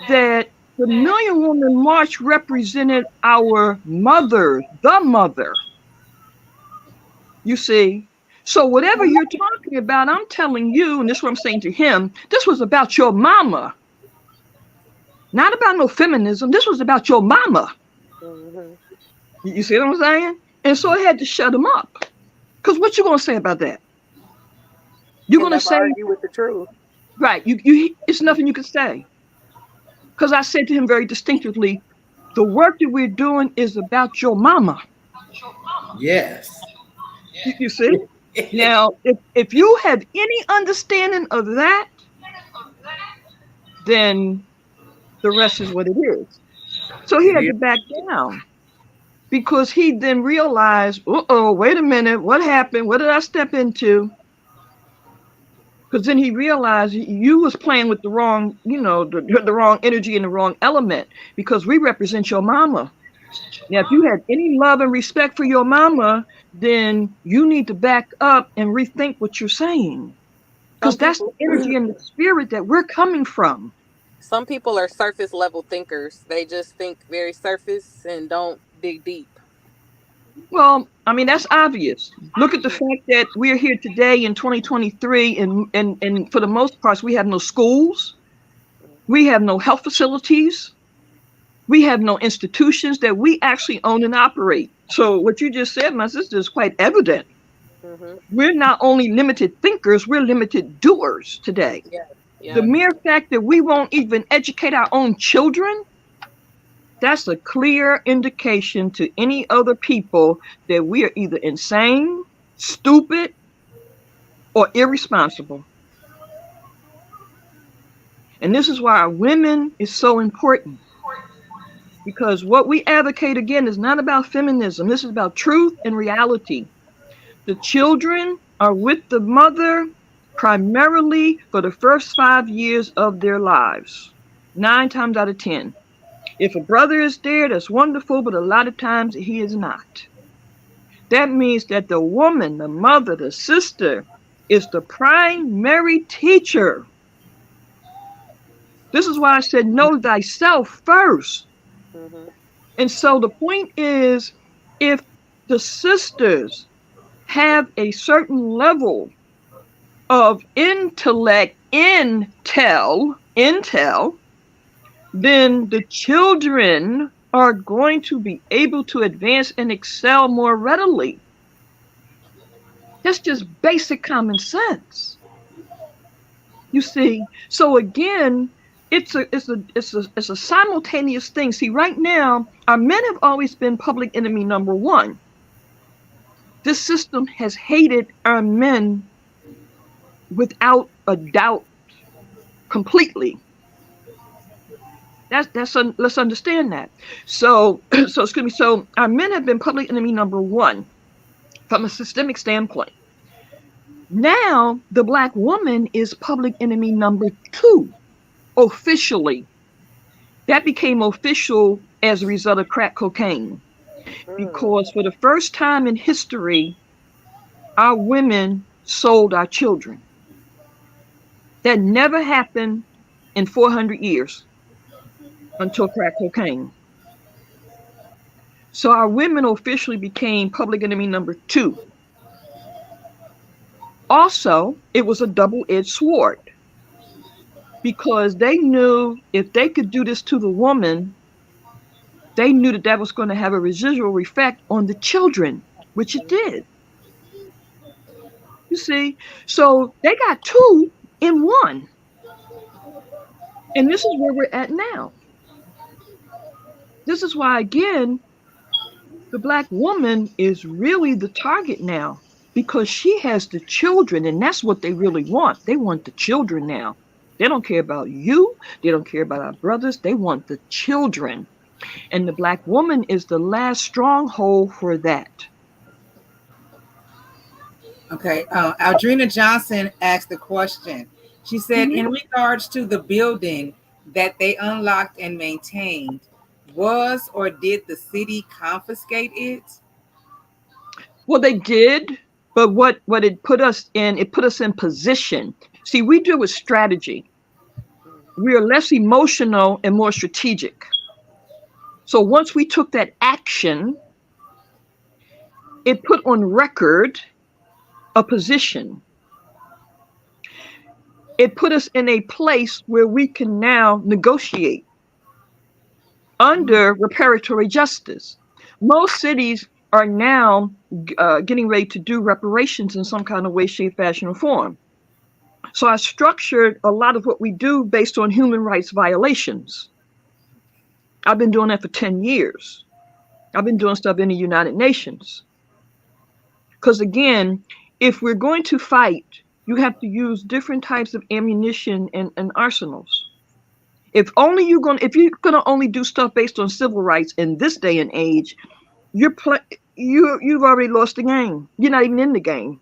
[SPEAKER 3] the Million Woman March represented our mother, the mother. You see? So whatever you're talking about, I'm telling you, and this is what I'm saying to him, this was about your mama. Not about no feminism. This was about your mama.
[SPEAKER 4] Mm-hmm.
[SPEAKER 3] You see what I'm saying? And so I had to shut him up. Because what you going to say about that? You're going to say,
[SPEAKER 4] argue with the truth.
[SPEAKER 3] Right. It's nothing you can say. Because I said to him very distinctively, the work that we're doing is about your mama.
[SPEAKER 2] Yes.
[SPEAKER 3] You see? Now, if you have any understanding of that, then the rest is what it is. So he had to back down because he then realized, wait a minute, what happened? What did I step into? Because then he realized you was playing with the wrong, the wrong energy and the wrong element because we represent your mama. Now, if you had any love and respect for your mama, then you need to back up and rethink what you're saying. Because that's the energy and the spirit that we're coming from.
[SPEAKER 4] Some people are surface level thinkers. They just think very surface and don't dig deep.
[SPEAKER 3] Well, I mean, that's obvious. Look at the fact that we're here today in 2023, and for the most part, we have no schools. We have no health facilities. We have no institutions that we actually own and operate. So what you just said, my sister, is quite evident. Mm-hmm. We're not only limited thinkers, we're limited doers today. Yeah. Yeah. The mere fact that we won't even educate our own children, that's a clear indication to any other people that we are either insane, stupid, or irresponsible. And this is why our women is so important. Because what we advocate, again, is not about feminism. This is about truth and reality. The children are with the mother primarily for the first 5 years of their lives, 9 times out of 10. If a brother is there, that's wonderful, but a lot of times he is not. That means that the woman, the mother, the sister, is the primary teacher. This is why I said, know thyself first. Mm-hmm. And so the point is, if the sisters have a certain level of intel, then the children are going to be able to advance and excel more readily. That's just basic common sense. You see, so again, it's a simultaneous thing. See, right now, our men have always been public enemy number one. This system has hated our men without a doubt completely. Let's understand that. So our men have been public enemy number one from a systemic standpoint. Now the Black woman is public enemy number two. officially. That became official as a result of crack cocaine.
[SPEAKER 4] Mm.
[SPEAKER 3] Because for the first time in history, our women sold our children. That never happened in 400 years until crack cocaine. So our women officially became public enemy number two. Also, it was a double edged sword because they knew if they could do this to the woman, they knew that that was going to have a residual effect on the children, which it did. You see? So they got two in one. And this is where we're at now. This is why, again, the black woman is really the target now because she has the children, and that's what they really want. They want the children now. They don't care about you, they don't care about our brothers, they want the children. And the black woman is the last stronghold for that.
[SPEAKER 1] Okay. Aldrina Johnson asked a question. She said,
[SPEAKER 3] Mhm.
[SPEAKER 1] in regards to the building that they unlocked and maintained, was or did the city confiscate it?
[SPEAKER 3] Well, they did, but what it put us in position. See, we do with strategy. We are less emotional and more strategic. So once we took that action, it put on record a position. It put us in a place where we can now negotiate under reparatory justice. Most cities are now getting ready to do reparations in some kind of way, shape, fashion, or form. So I structured a lot of what we do based on human rights violations. I've been doing that for 10 years. I've been doing stuff in the United Nations. Because again, if we're going to fight, you have to use different types of ammunition and arsenals. If you're gonna only do stuff based on civil rights in this day and age, you've already lost the game. You're not even in the game.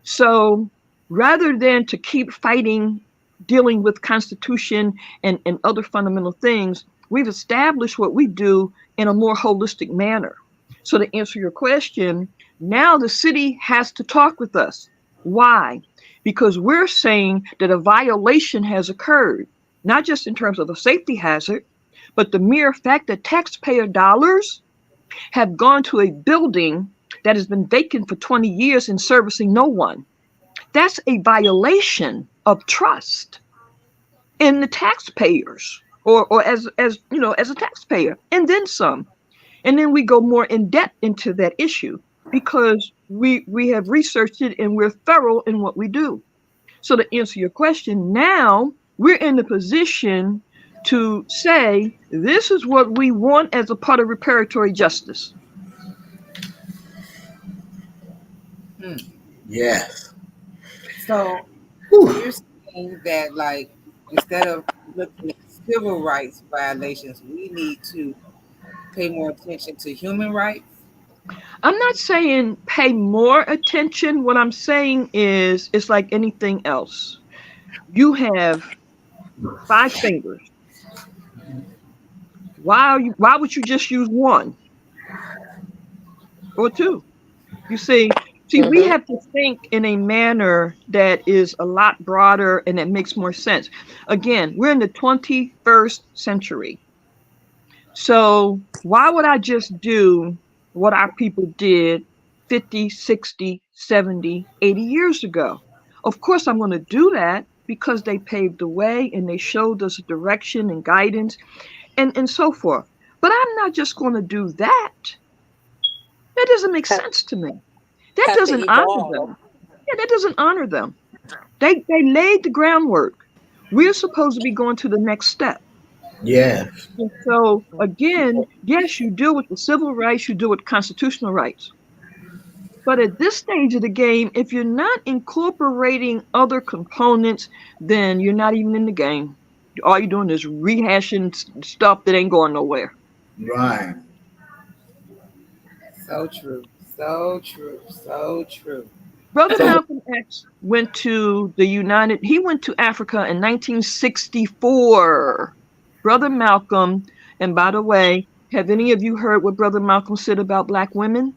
[SPEAKER 3] So rather than to keep fighting, dealing with constitution and other fundamental things, we've established what we do in a more holistic manner. So to answer your question, now the city has to talk with us. Why? Because we're saying that a violation has occurred, not just in terms of a safety hazard, but the mere fact that taxpayer dollars have gone to a building that has been vacant for 20 years and servicing no one. That's a violation of trust in the taxpayers or as you know as a taxpayer and then some. And then we go more in depth into that issue because we have researched it and we're thorough in what we do. So to answer your question, now we're in the position to say this is what we want as a part of reparatory justice.
[SPEAKER 1] Hmm.
[SPEAKER 2] Yes.
[SPEAKER 1] So
[SPEAKER 2] Whew.
[SPEAKER 1] you're saying that, like, instead of looking at civil rights violations, we need to pay more attention to human rights?
[SPEAKER 3] I'm not saying pay more attention. What I'm saying is it's like anything else. You have five fingers. Why would you just use one or two? You see, we
[SPEAKER 4] Mm-hmm.
[SPEAKER 3] have to think in a manner that is a lot broader and that makes more sense. Again, we're in the 21st century. So why would I just do what our people did 50, 60, 70, 80 years ago? Of course, I'm going to do that because they paved the way and they showed us direction and guidance and so forth. But I'm not just going to do that. That doesn't make
[SPEAKER 4] Have,
[SPEAKER 3] sense to me. That
[SPEAKER 4] have to
[SPEAKER 3] doesn't honor
[SPEAKER 4] evolve.
[SPEAKER 3] them. Yeah, that doesn't honor them. They laid the groundwork. We're supposed to be going to the next step.
[SPEAKER 2] Yes.
[SPEAKER 3] And so again, yes, you deal with the civil rights, you deal with constitutional rights. But at this stage of the game, if you're not incorporating other components, then you're not even in the game. All you're doing is rehashing stuff that ain't going nowhere.
[SPEAKER 2] Right.
[SPEAKER 1] So true. So true. So true.
[SPEAKER 3] Brother Malcolm X went to he went to Africa in 1964. Brother Malcolm, and by the way, have any of you heard what Brother Malcolm said about black women?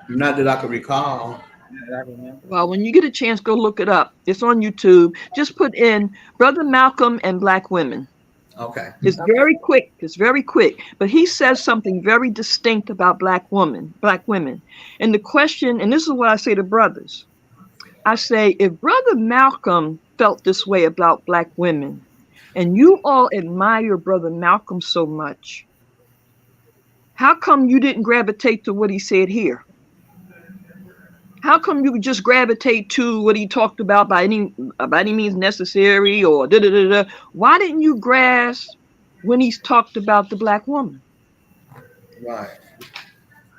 [SPEAKER 2] Not that I can recall.
[SPEAKER 1] I remember.
[SPEAKER 3] Well, when you get a chance, go look it up. It's on YouTube. Just put in Brother Malcolm and black women.
[SPEAKER 2] Okay.
[SPEAKER 3] It's
[SPEAKER 4] Okay.
[SPEAKER 3] very quick. It's very quick. But he says something very distinct about black women. And the question, and this is what I say to brothers. I say, if Brother Malcolm felt this way about black women, and you all admire Brother Malcolm so much, how come you didn't gravitate to what he said here? How come you just gravitate to what he talked about by any means necessary or da da da da? Why didn't you grasp when he's talked about the black woman?
[SPEAKER 2] Right.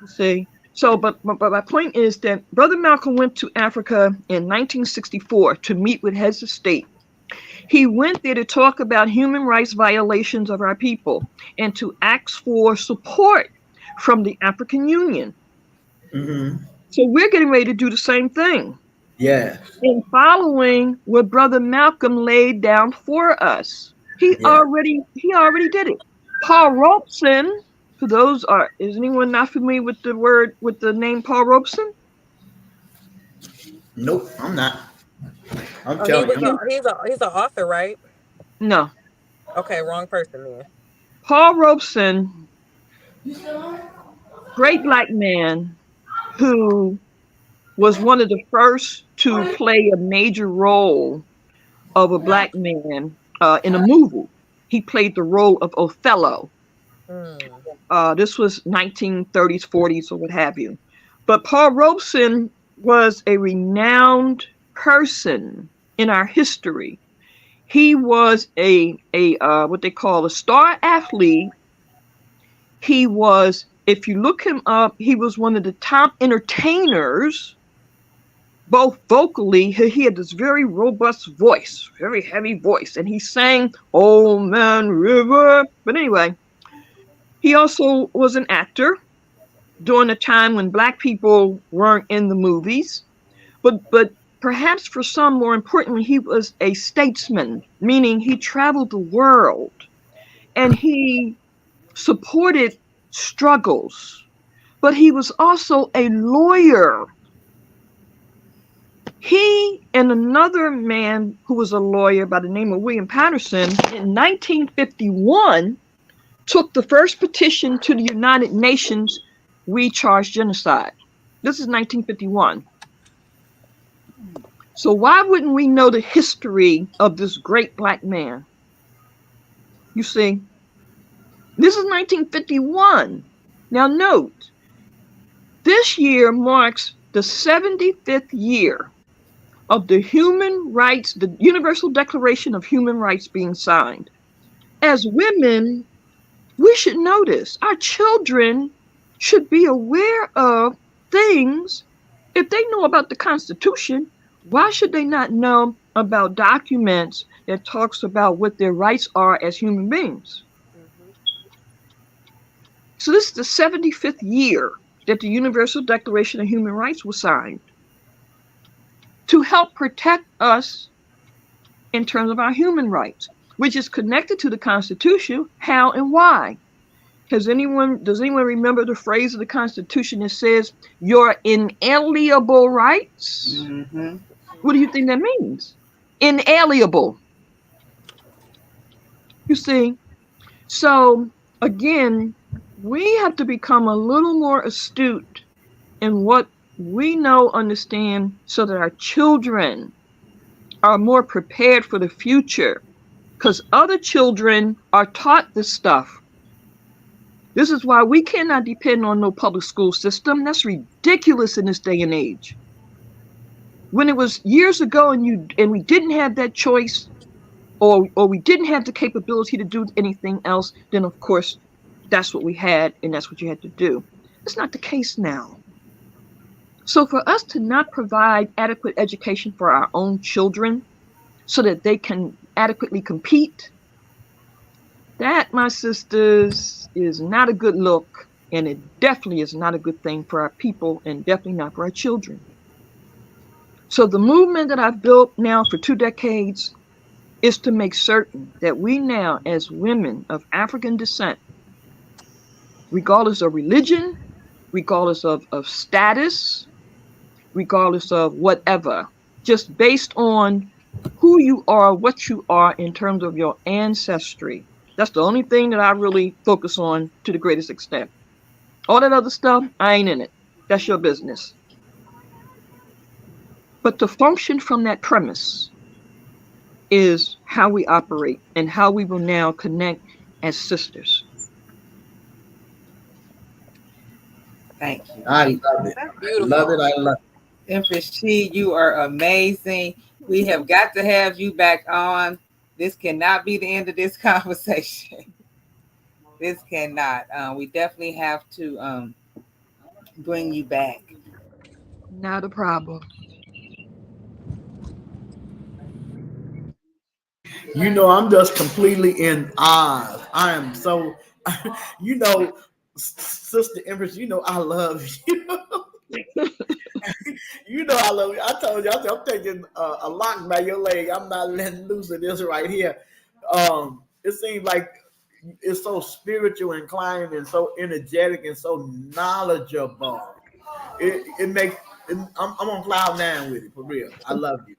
[SPEAKER 3] See, so but my point is that Brother Malcolm went to Africa in 1964 to meet with heads of state. He went there to talk about human rights violations of our people and to ask for support from the African Union.
[SPEAKER 2] Mm-hmm.
[SPEAKER 3] So we're getting ready to do the same thing
[SPEAKER 2] Yes.
[SPEAKER 3] in following what Brother Malcolm laid down for us. He
[SPEAKER 2] Yeah.
[SPEAKER 3] already did it. Paul Robeson, for those is anyone not familiar with the name Paul Robeson?
[SPEAKER 2] Nope, I'm not. I'm
[SPEAKER 4] He
[SPEAKER 2] telling
[SPEAKER 4] was
[SPEAKER 2] you.
[SPEAKER 4] he's an author, right?
[SPEAKER 3] No.
[SPEAKER 4] Okay, wrong person then.
[SPEAKER 3] Paul Robeson, great black man who was one of the first to play a major role of a black man in a movie. He played the role of Othello.
[SPEAKER 4] Hmm.
[SPEAKER 3] This was 1930s, 40s, or what have you. But Paul Robeson was a renowned person in our history. He was a what they call a star athlete. He was, if you look him up, he was one of the top entertainers, both vocally. He had this very robust voice, very heavy voice, and he sang Old Man River. But anyway, he also was an actor during a time when black people weren't in the movies. But perhaps for some, more importantly, he was a statesman, meaning he traveled the world and he supported struggles. But he was also a lawyer. He and another man who was a lawyer by the name of William Patterson in 1951 took the first petition to the United Nations, We Charge Genocide. This is 1951. So why wouldn't we know the history of this great black man? You see, this is 1951. Now note, this year marks the 75th year of the Universal Declaration of Human Rights being signed. As women, we should know this. Our children should be aware of things. If they know about the Constitution, why should they not know about documents that talks about what their rights are as human beings?
[SPEAKER 4] Mm-hmm.
[SPEAKER 3] So this is the 75th year that the Universal Declaration of Human Rights was signed to help protect us in terms of our human rights, which is connected to the Constitution. How and why? Does anyone remember the phrase of the Constitution that says your inalienable rights?
[SPEAKER 1] Mm-hmm.
[SPEAKER 3] What do you think that means? Inalienable. You see? So again, we have to become a little more astute in what we know, understand, so that our children are more prepared for the future. Because other children are taught this stuff. This is why we cannot depend on no public school system. That's ridiculous in this day and age. When it was years ago and we didn't have that choice, or we didn't have the capability to do anything else, then of course that's what we had and that's what you had to do. It's not the case now. So for us to not provide adequate education for our own children so that they can adequately compete, that, my sisters, is not a good look And it definitely is not a good thing for our people and definitely not for our children. So the movement that I've built now for 2 decades is to make certain that we now, as women of African descent, regardless of religion, regardless of status, regardless of whatever, just based on who you are, what you are in terms of your ancestry. That's the only thing that I really focus on to the greatest extent. All that other stuff, I ain't in it. That's your business. But to function from that premise is how we operate and how we will now connect as sisters.
[SPEAKER 1] Thank you.
[SPEAKER 2] I love it.
[SPEAKER 4] That's
[SPEAKER 2] I love it.
[SPEAKER 4] beautiful.
[SPEAKER 2] I love
[SPEAKER 1] Empress Chi, you are amazing. We have got to have you back on. This cannot be the end of this conversation. This cannot. We definitely have to bring you back.
[SPEAKER 3] Not a problem.
[SPEAKER 2] it. I'm just completely in awe. I am so, you know, Sister Empress, I love you. I love you. I told you, I'm taking a lock by your leg. I'm not letting loose of this right here. It seems like it's so spiritual inclined and so energetic and so knowledgeable. It makes I'm on cloud nine with it for real. I love you.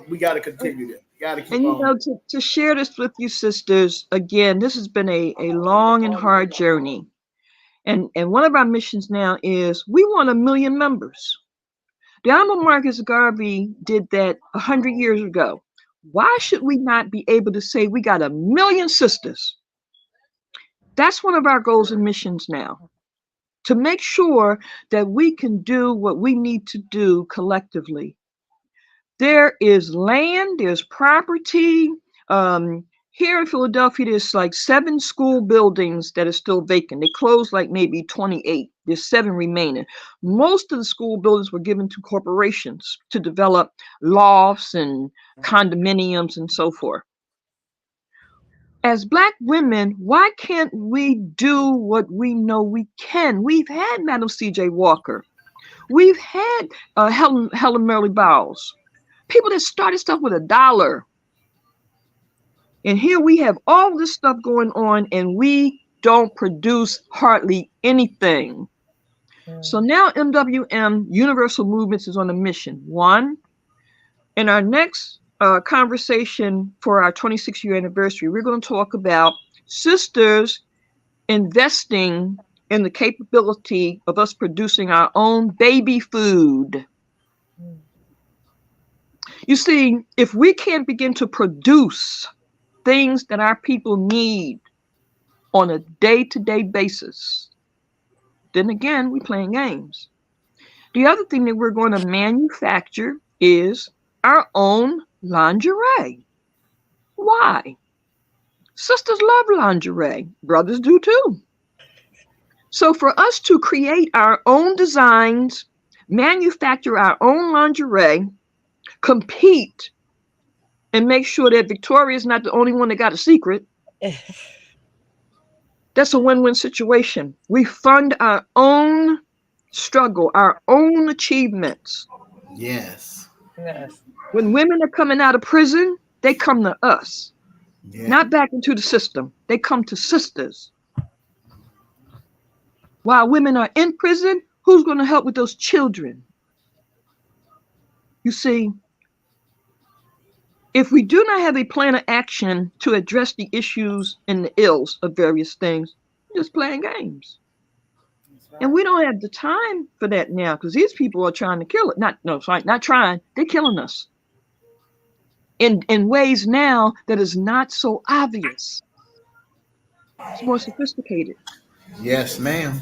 [SPEAKER 2] We got to continue this. We got to keep
[SPEAKER 3] And
[SPEAKER 2] on.
[SPEAKER 3] to share this with you, sisters, again, this has been a long and hard journey. And one of our missions now is we want 1 million members. The Honorable Marcus Garvey did that 100 years ago. Why should we not be able to say we got 1 million sisters? That's one of our goals and missions now, to make sure that we can do what we need to do collectively. There is land, there's property. Here in Philadelphia, there's like 7 school buildings that are still vacant. They closed like maybe 28. There's 7 remaining. Most of the school buildings were given to corporations to develop lofts and condominiums and so forth. As Black women, why can't we do what we know we can? We've had Madam C.J. Walker. We've had Helen Merle Bowles. People that started stuff with $1. And here we have all this stuff going on and we don't produce hardly anything. So now MWM Universal Movements is on a mission. One, in our next conversation for our 26-year anniversary, we're going to talk about sisters investing in the capability of us producing our own baby food. You see, if we can't begin to produce things that our people need on a day-to-day basis, then again, we're playing games. The other thing that we're going to manufacture is our own lingerie. Why? Sisters love lingerie. Brothers do too. So for us to create our own designs, manufacture our own lingerie, compete, and make sure that Victoria's not the only one that got a secret, that's a win-win situation. We fund our own struggle, our own achievements.
[SPEAKER 2] Yes.
[SPEAKER 1] Yes.
[SPEAKER 3] When women are coming out of prison, they come to us,
[SPEAKER 2] Yeah.
[SPEAKER 3] not back into the system. They come to sisters. While women are in prison, who's going to help with those children? You see, if we do not have a plan of action to address the issues and the ills of various things, we're just playing games. And we don't have the time for that now because these people are trying to kill it. Not no, sorry, not trying. They're killing us in ways now that is not so obvious. It's more sophisticated.
[SPEAKER 2] Yes, ma'am.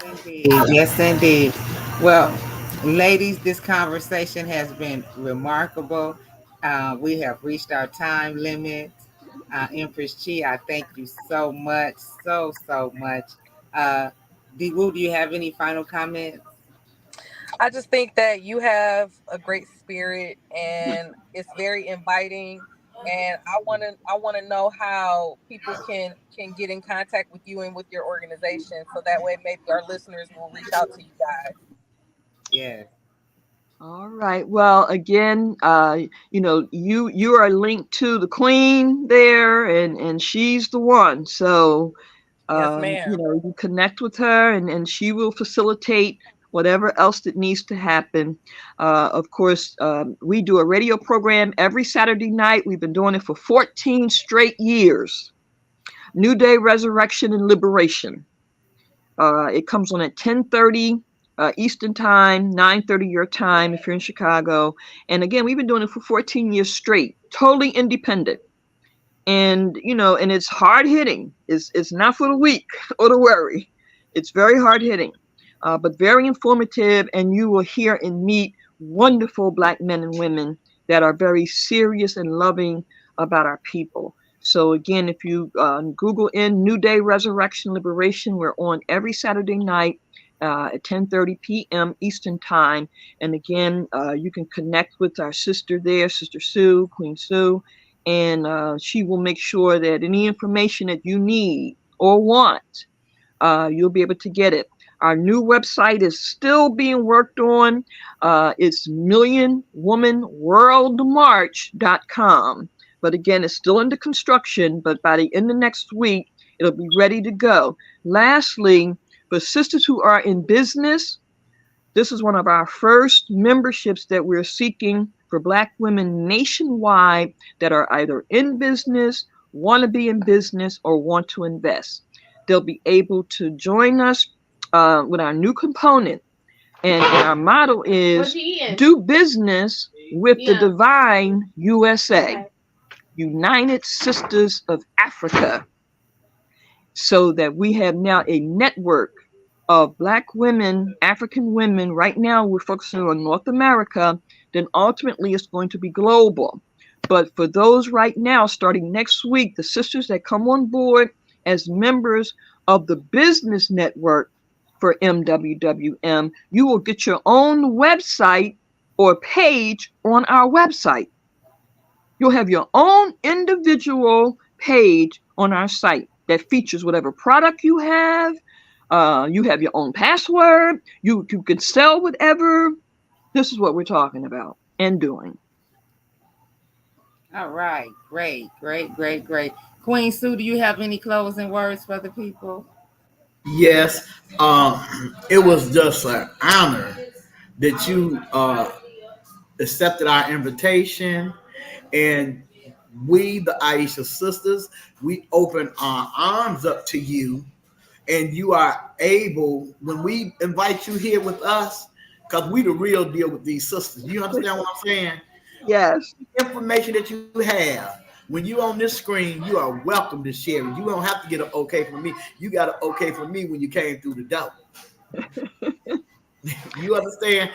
[SPEAKER 1] Indeed. Yes, indeed. Well, ladies, this conversation has been remarkable. We have reached our time limit. Empress Chi, I thank you so much, so much. Uh, Diwu, do you have any final comments?
[SPEAKER 4] I just think that you have a great spirit and it's very inviting. and I want to know how people can get in contact with you and with your organization, so that way maybe our listeners will reach out to you guys.
[SPEAKER 1] Yes.
[SPEAKER 3] All right. Well, again, you are linked to the queen there, and she's the one. So,
[SPEAKER 4] Yes, ma'am.
[SPEAKER 3] you connect with her, and she will facilitate whatever else that needs to happen. Of course, we do a radio program every Saturday night. We've been doing it for 14 straight years. New Day, Resurrection, and Liberation. It comes on at 10:30 Eastern Time, 9:30 your time if you're in Chicago. And again, we've been doing it for 14 years straight, totally independent. And and it's hard hitting. It's not for the weak or the weary. It's very hard hitting, but very informative. And you will hear and meet wonderful Black men and women that are very serious and loving about our people. So again, if you Google in New Day, Resurrection, Liberation, we're on every Saturday night at 10:30 p.m. Eastern Time. And again, you can connect with our sister there, Sister Sue, Queen Sue, and she will make sure that any information that you need or want, you'll be able to get it. Our new website is still being worked on. It's millionwomanworldmarch.com. But again, it's still under construction, but by the end of next week, it'll be ready to go. Lastly, for sisters who are in business, this is one of our first memberships that we're seeking for Black women nationwide that are either in business, want to be in business, or want to invest. They'll be able to join us with our new component. And our motto is do business with the divine USA, United Sisters of Africa, so that we have now a network of Black women, African women. Right now, we're focusing on North America, then ultimately it's going to be global. But for those right now, starting next week, the sisters that come on board as members of the business network for MWWM, you will get your own website or page on our website. You'll have your own individual page on our site that features whatever product you have. You have your own password. You can sell whatever. This is what we're talking about and doing.
[SPEAKER 1] All right. Great, great, great, great. Queen Sue, do you have any closing words for the people?
[SPEAKER 2] Yes, it was just an honor that you accepted our invitation, and we, the Aisha sisters, we open our arms up to you, and you are able when we invite you here with us, because we the real deal with these sisters. You understand what I'm saying?
[SPEAKER 3] Yes.
[SPEAKER 2] Information that you have. When you on this screen, you are welcome to share it. You don't have to get an okay from me. You got an okay from me when you came through the door. You understand?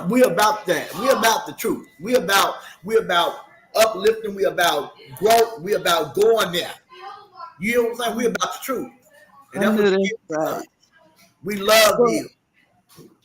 [SPEAKER 2] We're about that. We're about the truth. We're about uplifting. We're about growth. We're about going there. You know what I'm saying? We're about the truth. And
[SPEAKER 3] I
[SPEAKER 2] that's what
[SPEAKER 3] knew
[SPEAKER 2] you
[SPEAKER 3] this.
[SPEAKER 2] get with us.
[SPEAKER 3] Right.
[SPEAKER 2] We love
[SPEAKER 3] Well,
[SPEAKER 2] you.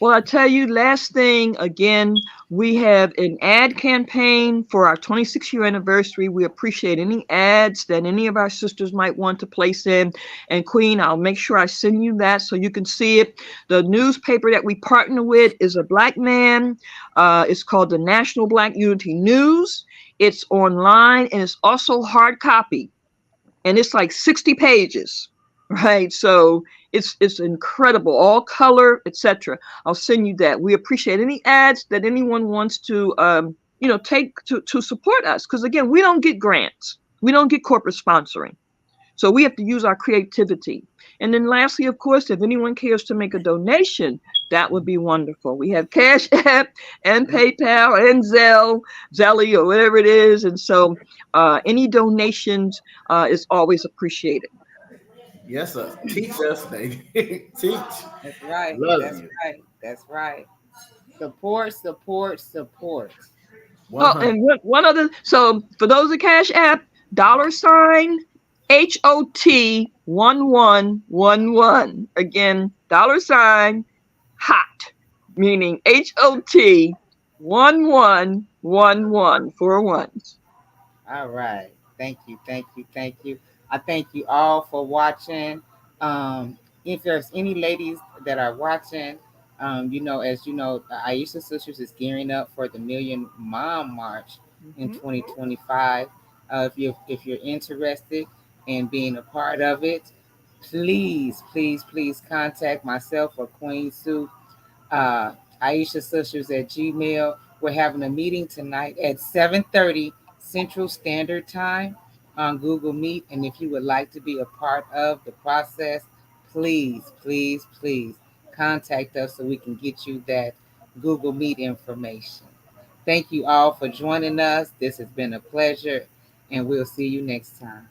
[SPEAKER 3] Well, I tell you, last thing again, we have an ad campaign for our 26-year anniversary. We appreciate any ads that any of our sisters might want to place in. And Queen, I'll make sure I send you that so you can see it. The newspaper that we partner with is a Black man. It's called the National Black Unity News. It's online and it's also hard copy, and it's like 60 pages, right? So it's incredible, all color, etc. I'll send you that. We appreciate any ads that anyone wants to take to support us, because again, we don't get grants, we don't get corporate sponsoring, so we have to use our creativity. And then lastly, of course, if anyone cares to make a donation, that would be wonderful. We have Cash App and PayPal and Zelly, or whatever it is. And so any donations is always appreciated.
[SPEAKER 2] Yes, sir. Teach us, baby. Teach.
[SPEAKER 1] That's right.
[SPEAKER 2] Love
[SPEAKER 1] That's
[SPEAKER 2] you.
[SPEAKER 1] right. That's right. Support, support, support.
[SPEAKER 3] Oh,
[SPEAKER 2] 100.
[SPEAKER 3] and one other. So for those at Cash App, $ HOT1111. Again, $hot, meaning HOT 1111, 4 ones.
[SPEAKER 1] All right. Thank you. Thank you. Thank you. I thank you all for watching. If there's any ladies that are watching, as you know, Aisha Sisters is gearing up for the Million Mom March in
[SPEAKER 3] Mhm.
[SPEAKER 1] 2025. If you're interested in being a part of it, please, please, please contact myself or Queen Sue, uh, Aisha Sisters at Gmail. We're having a meeting tonight at 7:30 Central Standard Time on Google Meet. And if you would like to be a part of the process, please, please, please contact us so we can get you that Google Meet information. Thank you all for joining us. This has been a pleasure, and we'll see you next time.